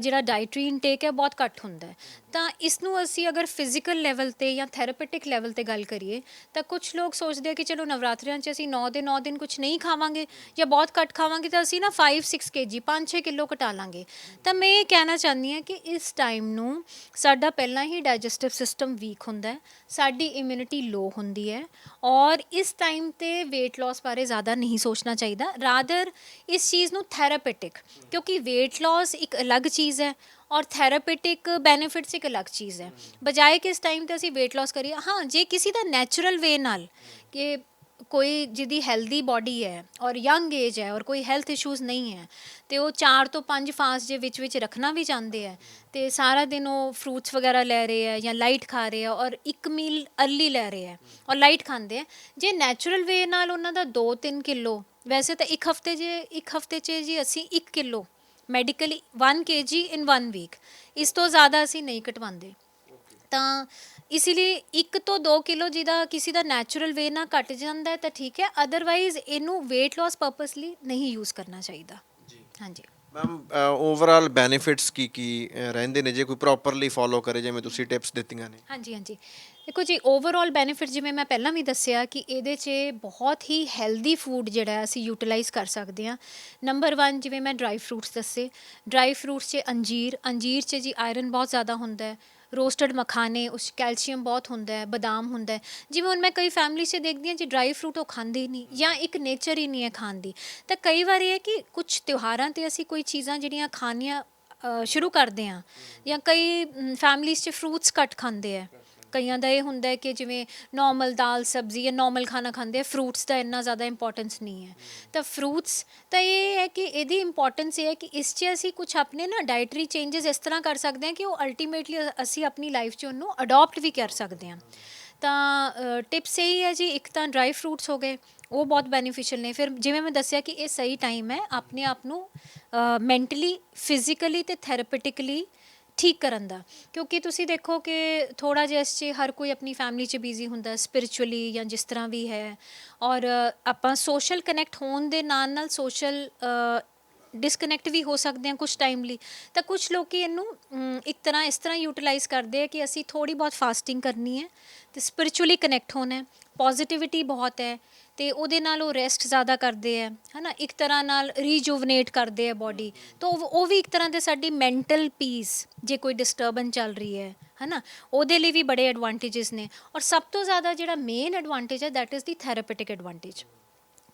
ਜਿਹੜਾ ਡਾਈਟਰੀ ਇਨਟੇਕ ਹੈ ਬਹੁਤ ਘੱਟ ਹੁੰਦਾ ਹੈ। ਤਾਂ ਇਸ ਨੂੰ ਅਸੀਂ ਅਗਰ ਫਿਜ਼ੀਕਲ ਲੈਵਲ ਤੇ ਜਾਂ ਥੈਰੇਪੇਟਿਕ ਲੈਵਲ ਤੇ ਗੱਲ ਕਰੀਏ ਤਾਂ ਕੁਝ ਲੋਕ ਸੋਚਦੇ ਆ ਕਿ ਚਲੋ ਨਵਰਾਤਰਿਆਂ 'ਚ ਅਸੀਂ 9 ਦੇ 9 ਦਿਨ ਕੁਝ ਨਹੀਂ ਖਾਵਾਂਗੇ ਜਾਂ ਬਹੁਤ ਘੱਟ ਖਾਵਾਂਗੇ ਤਾਂ ਅਸੀਂ ਨਾ 5-6 kg 5-6 ਕਿਲੋ ਘਟਾ ਲਾਂਗੇ। ਤਾਂ ਮੈਂ ਇਹ ਕਹਿਣਾ ਚਾਹੁੰਦੀ ਹਾਂ ਕਿ ਇਸ ਟਾਈਮ ਨੂੰ ਸਾਡਾ ਪਹਿਲਾਂ ਹੀ ਡਾਈਜੈਸਟਿਵ ਸਿਸਟਮ ਵੀਕ ਹੁੰਦਾ ਹੈ, ਸਾਡੀ ਇਮਿਊਨਿਟੀ ਲੋ ਹੁੰਦੀ ਹੈ ਔਰ ਇਸ ਟਾਈਮ ਤੇ weight loss ਬਾਰੇ ਜ਼ਿਆਦਾ ਨਹੀਂ ਸੋਚਣਾ ਚਾਹੀਦਾ, ਰਾਦਰ ਇਸ ਚੀਜ਼ ਨੂੰ ਥੈਰੇਪੇਟਿਕ, ਕਿਉਂਕਿ weight loss ਇੱਕ ਅਲੱਗ ਚੀਜ਼ ਹੈ ਔਰ ਥੈਰੇਪੇਟਿਕ ਬੈਨੀਫਿਟਸ ਇੱਕ ਅਲੱਗ ਚੀਜ਼ ਹੈ। ਬਜਾਏ ਕਿ ਇਸ ਟਾਈਮ ਤੇ ਅਸੀਂ weight loss ਕਰੀਏ, ਹਾਂ ਜੇ ਕਿਸੇ ਦਾ ਨੈਚੁਰਲ ਵੇ ਨਾਲ ਕਿ ਕੋਈ ਜਿਹਦੀ ਹੈਲਦੀ ਬਾਡੀ ਹੈ ਔਰ ਯੰਗ ਏਜ ਹੈ ਔਰ ਕੋਈ ਹੈਲਥ ਇਸ਼ੂਜ਼ ਨਹੀਂ ਹੈ ਅਤੇ ਉਹ 4 ਤੋਂ 5 ਫਾਸਟ ਜੇ ਵਿੱਚ ਰੱਖਣਾ ਵੀ ਚਾਹੁੰਦੇ ਹੈ ਅਤੇ ਸਾਰਾ ਦਿਨ ਉਹ ਫਰੂਟਸ ਵਗੈਰਾ ਲੈ ਰਹੇ ਹੈ ਜਾਂ ਲਾਈਟ ਖਾ ਰਹੇ ਆ ਔਰ ਇੱਕ ਮੀਲ ਅਰਲੀ ਲੈ ਰਹੇ ਹੈ ਔਰ ਲਾਈਟ ਖਾਂਦੇ ਹੈ, ਜੇ ਨੈਚੁਰਲ ਵੇ ਨਾਲ ਉਹਨਾਂ ਦਾ 2-3 ਕਿਲੋ, ਵੈਸੇ ਤਾਂ ਇੱਕ ਹਫਤੇ 'ਚ ਜੀ ਅਸੀਂ 1 ਕਿਲੋ ਮੈਡੀਕਲੀ 1 kg ਇਨ 1 ਵੀਕ, ਇਸ ਤੋਂ ਜ਼ਿਆਦਾ ਅਸੀਂ ਨਹੀਂ ਘਟਵਾਉਂਦੇ। ਤਾਂ ਇਸ ਲਈ 1 ਤੋਂ 2 ਕਿਲੋ ਜਿਹਦਾ ਕਿਸੇ ਦਾ ਨੈਚੁਰਲ ਵੇ ਨਾਲ ਘਟ ਜਾਂਦਾ ਹੈ ਤਾਂ ਠੀਕ ਹੈ, ਅਦਰਵਾਈਜ਼ ਇਹਨੂੰ weight loss purpose ਲਈ ਨਹੀਂ ਯੂਜ਼ ਕਰਨਾ ਚਾਹੀਦਾ। ਹਾਂਜੀ ਮੈਮ, ਓਵਰਆਲ ਬੈਨੀਫਿਟਸ ਕੀ ਕੀ ਰਹਿੰਦੇ ਨੇ ਜੇ ਕੋਈ ਪ੍ਰੋਪਰਲੀ ਫੋਲੋ ਕਰੇ, ਜਿਵੇਂ ਤੁਸੀਂ ਟਿਪਸ ਦਿੱਤੀਆਂ ਨੇ? ਹਾਂਜੀ ਹਾਂਜੀ, ਦੇਖੋ ਜੀ ਓਵਰਆਲ ਬੈਨੀਫਿਟ ਜਿਵੇਂ ਮੈਂ ਪਹਿਲਾਂ ਵੀ ਦੱਸਿਆ ਕਿ ਇਹਦੇ 'ਚ ਬਹੁਤ ਹੀ ਹੈਲਦੀ ਫੂਡ ਜਿਹੜਾ ਅਸੀਂ ਯੂਟਿਲਾਈਜ਼ ਕਰ ਸਕਦੇ ਹਾਂ। ਨੰਬਰ 1 ਜਿਵੇਂ ਮੈਂ ਡਰਾਈ ਫਰੂਟਸ ਦੱਸੇ, ਡਰਾਈ ਫਰੂਟਸ 'ਚ ਅੰਜੀਰ 'ਚ ਜੀ ਆਇਰਨ ਬਹੁਤ ਜ਼ਿਆਦਾ ਹੁੰਦਾ ਹੈ, ਰੋਸਟਡ ਮਖਾਨੇ ਉਸ 'ਚ ਕੈਲਸ਼ੀਅਮ ਬਹੁਤ ਹੁੰਦਾ ਹੈ, ਬਦਾਮ ਹੁੰਦਾ ਹੈ। ਜਿਵੇਂ ਹੁਣ ਮੈਂ ਕਈ ਫੈਮਿਲੀ 'ਚ ਦੇਖਦੀ ਹਾਂ ਜੀ ਡਰਾਈ ਫਰੂਟ ਉਹ ਖਾਂਦੇ ਹੀ ਨਹੀਂ ਜਾਂ ਇੱਕ ਨੇਚਰ ਹੀ ਨਹੀਂ ਹੈ ਖਾਣ ਦੀ। ਤਾਂ ਕਈ ਵਾਰ ਇਹ ਹੈ ਕਿ ਕੁਛ ਤਿਉਹਾਰਾਂ 'ਤੇ ਅਸੀਂ ਕੋਈ ਚੀਜ਼ਾਂ ਜਿਹੜੀਆਂ ਖਾਣੀਆਂ ਸ਼ੁਰੂ ਕਰਦੇ ਹਾਂ, ਜਾਂ ਕਈ ਫੈਮਲੀਜ਼ 'ਚ ਫਰੂਟਸ ਘੱਟ ਖਾਂਦੇ ਹੈ, ਕਈਆਂ ਦਾ ਇਹ ਹੁੰਦਾ ਹੈ ਕਿ ਜਿਵੇਂ ਨੋਰਮਲ ਦਾਲ ਸਬਜ਼ੀ ਜਾਂ ਨੋਰਮਲ ਖਾਣਾ ਖਾਂਦੇ ਆ, ਫਰੂਟਸ ਦਾ ਇੰਨਾ ਜ਼ਿਆਦਾ ਇੰਪੋਰਟੈਂਸ ਨਹੀਂ ਹੈ। ਤਾਂ ਫਰੂਟਸ ਤਾਂ ਇਹ ਹੈ ਕਿ ਇਹਦੀ ਇੰਪੋਰਟੈਂਸ ਇਹ ਹੈ ਕਿ ਇਸ 'ਚ ਅਸੀਂ ਕੁਛ ਆਪਣੇ ਨਾ ਡਾਈਟਰੀ ਚੇਂਜਸ ਇਸ ਤਰ੍ਹਾਂ ਕਰ ਸਕਦੇ ਹਾਂ ਕਿ ਉਹ ਅਲਟੀਮੇਟਲੀ ਅਸੀਂ ਆਪਣੀ ਲਾਈਫ 'ਚ ਉਹਨੂੰ ਅਡੋਪਟ ਵੀ ਕਰ ਸਕਦੇ ਹਾਂ। ਤਾਂ ਟਿਪਸ ਇਹੀ ਹੈ ਜੀ, ਇੱਕ ਤਾਂ ਡਰਾਈ ਫਰੂਟਸ ਹੋ ਗਏ, ਉਹ ਬਹੁਤ ਬੈਨੀਫੀਸ਼ੀਅਲ ਨੇ। ਫਿਰ ਜਿਵੇਂ ਮੈਂ ਦੱਸਿਆ ਕਿ ਇਹ ਸਹੀ ਟਾਈਮ ਹੈ ਆਪਣੇ ਆਪ ਨੂੰ ਮੈਂਟਲੀ, ਫਿਜ਼ੀਕਲੀ ਅਤੇ ਥੈਰੇਪੇਟਿਕਲੀ ਠੀਕ ਕਰਨ ਦਾ, ਕਿਉਂਕਿ ਤੁਸੀਂ ਦੇਖੋ ਕਿ ਥੋੜ੍ਹਾ ਜਿਹਾ ਇਸ 'ਚ ਹਰ ਕੋਈ ਆਪਣੀ ਫੈਮਿਲੀ 'ਚ ਬਿਜ਼ੀ ਹੁੰਦਾ ਸਪਿਰਿਚੁਅਲੀ ਜਾਂ ਜਿਸ ਤਰ੍ਹਾਂ ਵੀ ਹੈ, ਔਰ ਆਪਾਂ ਸੋਸ਼ਲ ਕਨੈਕਟ ਹੋਣ ਦੇ ਨਾਲ ਸੋਸ਼ਲ ਡਿਸਕਨੈਕਟ ਵੀ ਹੋ ਸਕਦੇ ਹਾਂ ਕੁਛ ਟਾਈਮ ਲਈ। ਤਾਂ ਕੁਛ ਲੋਕ ਇਹਨੂੰ ਇੱਕ ਤਰ੍ਹਾਂ ਇਸ ਤਰ੍ਹਾਂ ਯੂਟੀਲਾਈਜ਼ ਕਰਦੇ ਆ ਕਿ ਅਸੀਂ ਥੋੜ੍ਹੀ ਬਹੁਤ ਫਾਸਟਿੰਗ ਕਰਨੀ ਹੈ ਅਤੇ ਸਪਿਰਿਚੁਅਲੀ ਕਨੈਕਟ ਹੋਣਾ ਹੈ, ਪੋਜ਼ੀਟਿਵਿਟੀ ਬਹੁਤ ਹੈ ਅਤੇ ਉਹਦੇ ਨਾਲ ਉਹ ਰੈਸਟ ਜ਼ਿਆਦਾ ਕਰਦੇ ਹੈ ਨਾ, ਇੱਕ ਤਰ੍ਹਾਂ ਨਾਲ ਰੀਜੂਵਨੇਟ ਕਰਦੇ ਆ ਬੋਡੀ। ਤਾਂ ਉਹ ਵੀ ਇੱਕ ਤਰ੍ਹਾਂ ਦੇ ਸਾਡੀ ਮੈਂਟਲ ਪੀਸ, ਜੇ ਕੋਈ ਡਿਸਟਰਬੈਂਸ ਚੱਲ ਰਹੀ ਹੈ ਨਾ, ਉਹਦੇ ਲਈ ਵੀ ਬੜੇ ਐਡਵਾਂਟੇਜਸ ਨੇ। ਔਰ ਸਭ ਤੋਂ ਜ਼ਿਆਦਾ ਜਿਹੜਾ ਮੇਨ ਐਡਵਾਂਟੇਜ ਹੈ ਦੈਟ ਇਜ਼ ਦੀ ਥੈਰੇਪੇਟਿਕ ਐਡਵਾਂਟੇਜ,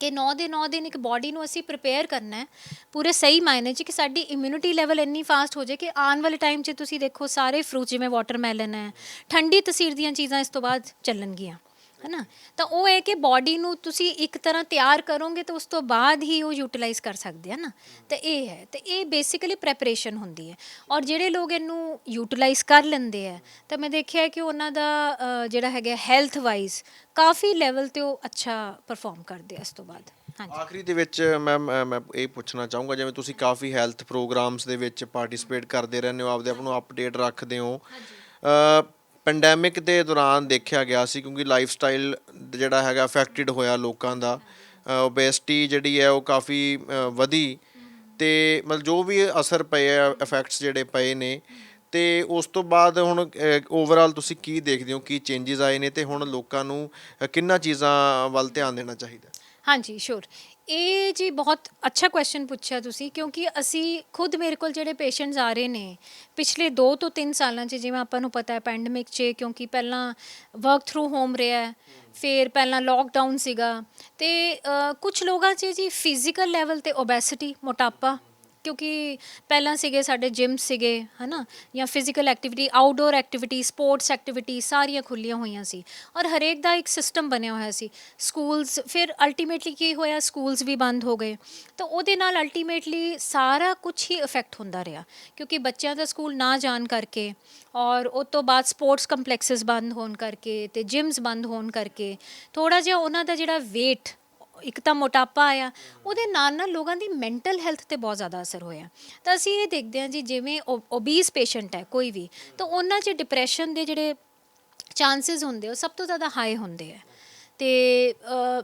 ਕਿ 9 ਦੇ 9 ਦਿਨ ਇੱਕ ਬੋਡੀ ਨੂੰ ਅਸੀਂ ਪ੍ਰਿਪੇਅਰ ਕਰਨਾ ਹੈ ਪੂਰੇ ਸਹੀ ਮਾਇਨੇ 'ਚ ਕਿ ਸਾਡੀ ਇਮਿਊਨਿਟੀ ਲੈਵਲ ਇੰਨੀ ਫਾਸਟ ਹੋ ਜਾਏ ਕਿ ਆਉਣ ਵਾਲੇ ਟਾਈਮ 'ਚ ਤੁਸੀਂ ਦੇਖੋ ਸਾਰੇ ਫਰੂਟ ਜਿਵੇਂ ਵਾਟਰਮੈਲਨ ਹੈ, ਠੰਡੀ ਤਸੀਰ ਦੀਆਂ ਚੀਜ਼ਾਂ ਇਸ ਤੋਂ ਬਾਅਦ ਚੱਲਣਗੀਆਂ ਹੈ ਨਾ। ਤਾਂ ਉਹ ਹੈ ਕਿ ਬੋਡੀ ਨੂੰ ਤੁਸੀਂ ਇੱਕ ਤਰ੍ਹਾਂ ਤਿਆਰ ਕਰੋਗੇ ਤਾਂ ਉਸ ਤੋਂ ਬਾਅਦ ਹੀ ਉਹ ਯੂਟੀਲਾਈਜ਼ ਕਰ ਸਕਦੇ ਆ ਨਾ। ਤਾਂ ਇਹ ਹੈ, ਅਤੇ ਇਹ ਬੇਸਿਕਲੀ ਪ੍ਰੈਪਰੇਸ਼ਨ ਹੁੰਦੀ ਹੈ। ਔਰ ਜਿਹੜੇ ਲੋਕ ਇਹਨੂੰ ਯੂਟੀਲਾਈਜ਼ ਕਰ ਲੈਂਦੇ ਹੈ ਤਾਂ ਮੈਂ ਦੇਖਿਆ ਕਿ ਉਹਨਾਂ ਦਾ ਜਿਹੜਾ ਹੈਗਾ ਹੈਲਥ ਵਾਈਜ਼ ਕਾਫੀ ਲੈਵਲ 'ਤੇ ਉਹ ਅੱਛਾ ਪਰਫੋਰਮ ਕਰਦੇ ਆ ਇਸ ਤੋਂ ਬਾਅਦ। ਹਾਂਜੀ, ਆਖਰੀ ਦੇ ਵਿੱਚ ਮੈਮ ਮੈਂ ਇਹ ਪੁੱਛਣਾ ਚਾਹੂੰਗਾ, ਜਿਵੇਂ ਤੁਸੀਂ ਕਾਫੀ ਹੈਲਥ ਪ੍ਰੋਗਰਾਮਸ ਦੇ ਵਿੱਚ ਪਾਰਟਿਸਿਪੇਟ ਕਰਦੇ ਰਹਿੰਦੇ ਹੋ, ਆਪਦੇ ਆਪ ਨੂੰ ਅਪਡੇਟ ਰੱਖਦੇ ਹੋ। ਪੈਂਡੈਮਿਕ ਦੇ ਦੌਰਾਨ ਦੇਖਿਆ ਗਿਆ ਸੀ, ਕਿਉਂਕਿ ਲਾਈਫ ਸਟਾਈਲ ਜਿਹੜਾ ਹੈਗਾ ਅਫੈਕਟਡ ਹੋਇਆ ਲੋਕਾਂ ਦਾ, ਓਬੇਸਿਟੀ ਜਿਹੜੀ ਹੈ ਉਹ ਕਾਫੀ ਵਧੀ, ਅਤੇ ਮਤਲਬ ਜੋ ਵੀ ਅਸਰ ਪਏ ਆ, ਇਫੈਕਟਸ ਜਿਹੜੇ ਪਏ ਨੇ, ਅਤੇ ਉਸ ਤੋਂ ਬਾਅਦ ਹੁਣ ਓਵਰਆਲ ਤੁਸੀਂ ਕੀ ਦੇਖਦੇ ਹੋ, ਕੀ ਚੇਂਜਸ ਆਏ ਨੇ ਅਤੇ ਹੁਣ ਲੋਕਾਂ ਨੂੰ ਕਿੰਨਾਂ ਚੀਜ਼ਾਂ ਵੱਲ ਧਿਆਨ ਦੇਣਾ ਚਾਹੀਦਾ? ਹਾਂਜੀ ਸ਼ੋਰ, ਇਹ ਜੀ ਬਹੁਤ ਅੱਛਾ ਕੁਐਸਚਨ ਪੁੱਛਿਆ ਤੁਸੀਂ, ਕਿਉਂਕਿ ਅਸੀਂ ਖੁਦ ਮੇਰੇ ਕੋਲ ਜਿਹੜੇ ਪੇਸ਼ੈਂਟਸ ਆ ਰਹੇ ਨੇ ਪਿਛਲੇ 2 ਤੋਂ 3 ਸਾਲਾਂ 'ਚ, ਜਿਵੇਂ ਆਪਾਂ ਨੂੰ ਪਤਾ ਹੈ ਪੈਂਡਮਿਕ 'ਚ, ਕਿਉਂਕਿ ਪਹਿਲਾਂ ਵਰਕ ਥਰੂ ਹੋਮ ਰਿਹਾ, ਫਿਰ ਪਹਿਲਾਂ ਲੋਕਡਾਊਨ ਸੀਗਾ, ਅਤੇ ਕੁਛ ਲੋਕਾਂ 'ਚ ਜੀ ਫਿਜ਼ੀਕਲ ਲੈਵਲ 'ਤੇ ਓਬੈਸਿਟੀ, ਮੋਟਾਪਾ, ਕਿਉਂਕਿ ਪਹਿਲਾਂ ਸੀਗੇ ਸਾਡੇ ਜਿਮ ਸੀਗੇ ਹੈ ਨਾ, ਜਾਂ physical activity, outdoor activity, sports activity ਸਾਰੀਆਂ ਖੁੱਲ੍ਹੀਆਂ ਹੋਈਆਂ ਸੀ ਔਰ ਹਰੇਕ ਦਾ ਇੱਕ ਸਿਸਟਮ ਬਣਿਆ ਹੋਇਆ ਸੀ। ਸਕੂਲਸ, ਫਿਰ ਅਲਟੀਮੇਟਲੀ ਕੀ ਹੋਇਆ, ਸਕੂਲਸ ਵੀ ਬੰਦ ਹੋ ਗਏ, ਤਾਂ ਉਹਦੇ ਨਾਲ ਅਲਟੀਮੇਟਲੀ ਸਾਰਾ ਕੁਛ ਹੀ ਇਫੈਕਟ ਹੁੰਦਾ ਰਿਹਾ, ਕਿਉਂਕਿ ਬੱਚਿਆਂ ਦਾ ਸਕੂਲ ਨਾ ਜਾਣ ਕਰਕੇ ਔਰ ਉਸ ਤੋਂ ਬਾਅਦ ਸਪੋਰਟਸ ਕੰਪਲੈਕਸਿਸ ਬੰਦ ਹੋਣ ਕਰਕੇ ਅਤੇ ਜਿਮਸ ਬੰਦ ਹੋਣ ਕਰਕੇ ਥੋੜ੍ਹਾ ਜਿਹਾ ਉਹਨਾਂ ਦਾ ਜਿਹੜਾ ਵੇਟ, ਇੱਕ ਤਾਂ ਮੋਟਾਪਾ ਆਇਆ, ਉਹਦੇ ਨਾਲ ਲੋਕਾਂ ਦੀ ਮੈਂਟਲ ਹੈਲਥ 'ਤੇ ਬਹੁਤ ਜ਼ਿਆਦਾ ਅਸਰ ਹੋਇਆ। ਤਾਂ ਅਸੀਂ ਇਹ ਦੇਖਦੇ ਹਾਂ ਜੀ, ਜਿਵੇਂ ਓਬੀਸ ਪੇਸ਼ੈਂਟ ਹੈ ਕੋਈ ਵੀ, ਤਾਂ ਉਹਨਾਂ 'ਚ ਡਿਪਰੈਸ਼ਨ ਦੇ ਜਿਹੜੇ ਚਾਂਸਿਸ ਹੁੰਦੇ ਉਹ ਸਭ ਤੋਂ ਜ਼ਿਆਦਾ ਹਾਈ ਹੁੰਦੇ ਹੈ। ਤੇ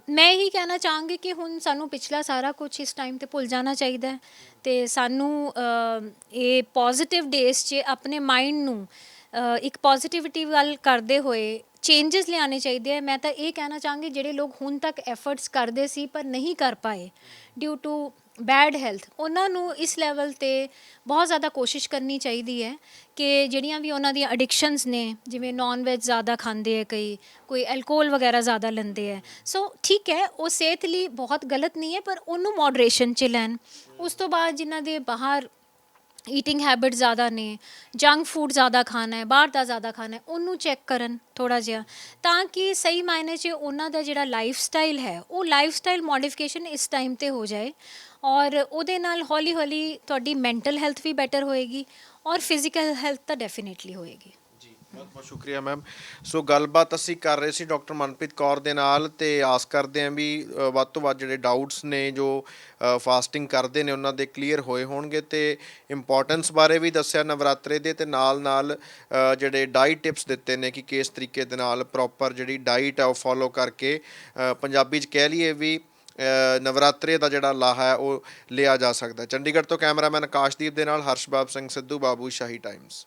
ਮੈਂ ਇਹੀ ਕਹਿਣਾ ਚਾਹਾਂਗੀ ਕਿ ਹੁਣ ਸਾਨੂੰ ਪਿਛਲਾ ਸਾਰਾ ਕੁਝ ਇਸ ਟਾਈਮ ਤੇ ਭੁੱਲ ਜਾਣਾ ਚਾਹੀਦਾ ਹੈ ਤੇ ਸਾਨੂੰ ਇਹ ਪੋਜ਼ਿਟਿਵ ਡੇਜ਼ 'ਚ ਆਪਣੇ ਮਾਈਂਡ ਨੂੰ ਇੱਕ ਪੋਜ਼ਿਟਿਵਿਟੀ ਵੱਲ ਕਰਦੇ ਹੋਏ ਚੇਂਜਸ ਲਿਆਉਣੇ ਚਾਹੀਦੇ ਆ। ਮੈਂ ਤਾਂ ਇਹ ਕਹਿਣਾ ਚਾਹਾਂਗੀ ਜਿਹੜੇ ਲੋਕ ਹੁਣ ਤੱਕ ਐਫਰਟਸ ਕਰਦੇ ਸੀ ਪਰ ਨਹੀਂ ਕਰ ਪਾਏ ਡਿਊ ਟੂ ਬੈਡ ਹੈਲਥ, ਉਹਨਾਂ ਨੂੰ ਇਸ ਲੈਵਲ 'ਤੇ ਬਹੁਤ ਜ਼ਿਆਦਾ ਕੋਸ਼ਿਸ਼ ਕਰਨੀ ਚਾਹੀਦੀ ਹੈ ਕਿ ਜਿਹੜੀਆਂ ਵੀ ਉਹਨਾਂ ਦੀਆਂ ਐਡਿਕਸ਼ਨਸ ਨੇ, ਜਿਵੇਂ ਨੌਨ ਵੈਜ ਜ਼ਿਆਦਾ ਖਾਂਦੇ ਹੈ, ਕੋਈ ਐਲਕੋਹਲ ਵਗੈਰਾ ਜ਼ਿਆਦਾ ਲੈਂਦੇ ਹੈ, ਸੋ ਠੀਕ ਹੈ ਉਹ ਸਿਹਤ ਲਈ ਬਹੁਤ ਗਲਤ ਨਹੀਂ ਹੈ ਪਰ ਉਹਨੂੰ ਮੋਡਰੇਸ਼ਨ 'ਚ ਲੈਣ। ਉਸ ਤੋਂ ਬਾਅਦ ਜਿਨ੍ਹਾਂ ਦੇ ਬਾਹਰ ਈਟਿੰਗ ਹੈਬਿਟ ਜ਼ਿਆਦਾ ਨੇ, ਜੰਕ ਫੂਡ ਜ਼ਿਆਦਾ ਖਾਣਾ ਹੈ, ਬਾਹਰ ਦਾ ਜ਼ਿਆਦਾ ਖਾਣਾ ਹੈ, ਉਹਨੂੰ ਚੈੱਕ ਕਰਨ ਥੋੜ੍ਹਾ ਜਿਹਾ, ਤਾਂ ਕਿ ਸਹੀ ਮਾਇਨੇ 'ਚ ਉਹਨਾਂ ਦਾ ਜਿਹੜਾ ਲਾਈਫ ਸਟਾਈਲ ਹੈ ਉਹ ਲਾਈਫ ਸਟਾਈਲ ਮੋਡੀਫਿਕੇਸ਼ਨ ਇਸ ਟਾਈਮ 'ਤੇ ਹੋ ਜਾਏ ਔਰ ਉਹਦੇ ਨਾਲ ਹੌਲੀ ਹੌਲੀ ਤੁਹਾਡੀ ਮੈਂਟਲ ਹੈਲਥ ਵੀ ਬੈਟਰ ਹੋਏਗੀ ਔਰ ਫਿਜ਼ੀਕਲ ਹੈਲਥ ਤਾਂ ਡੈਫੀਨੇਟਲੀ ਹੋਏਗੀ। ਬਹੁਤ ਬਹੁਤ ਸ਼ੁਕਰੀਆ ਮੈਮ। ਸੋ ਗੱਲਬਾਤ ਅਸੀਂ ਕਰ ਰਹੇ ਸੀ ਡਾਕਟਰ ਮਨਪ੍ਰੀਤ ਕੌਰ ਦੇ ਨਾਲ ਤੇ ਆਸ ਕਰਦੇ ਹਾਂ ਵੀ ਵੱਧ ਤੋਂ ਵੱਧ ਜਿਹੜੇ ਡਾਊਟਸ ਨੇ ਜੋ ਫਾਸਟਿੰਗ ਕਰਦੇ ਨੇ ਉਹਨਾਂ ਦੇ ਕਲੀਅਰ ਹੋਏ ਹੋਣਗੇ ਤੇ ਇੰਪੋਰਟੈਂਸ ਬਾਰੇ ਵੀ ਦੱਸਿਆ ਨਵਰਾਤਰੇ ਦੇ, ਤੇ ਨਾਲ ਜਿਹੜੇ ਡਾਈਟ ਟਿਪਸ ਦਿੱਤੇ ਨੇ ਕਿ ਕਿਸ ਤਰੀਕੇ ਦੇ ਨਾਲ ਪ੍ਰੋਪਰ ਜਿਹੜੀ ਡਾਈਟ ਹੈ ਉਹ ਫੋਲੋ ਕਰਕੇ ਪੰਜਾਬੀ 'ਚ ਕਹਿ ਲਈਏ ਵੀ ਨਵਰਾਤਰੇ ਦਾ ਜਿਹੜਾ ਲਾਹਾ ਹੈ ਉਹ ਲਿਆ ਜਾ ਸਕਦਾ। ਚੰਡੀਗੜ੍ਹ ਤੋਂ ਕੈਮਰਾਮੈਨ ਆਕਾਸ਼ਦੀਪ ਦੇ ਨਾਲ ਹਰਸ਼ਬਾਬ ਸਿੰਘ ਸਿੱਧੂ, ਬਾਬੂ ਸ਼ਾਹੀ ਟਾਈਮਸ।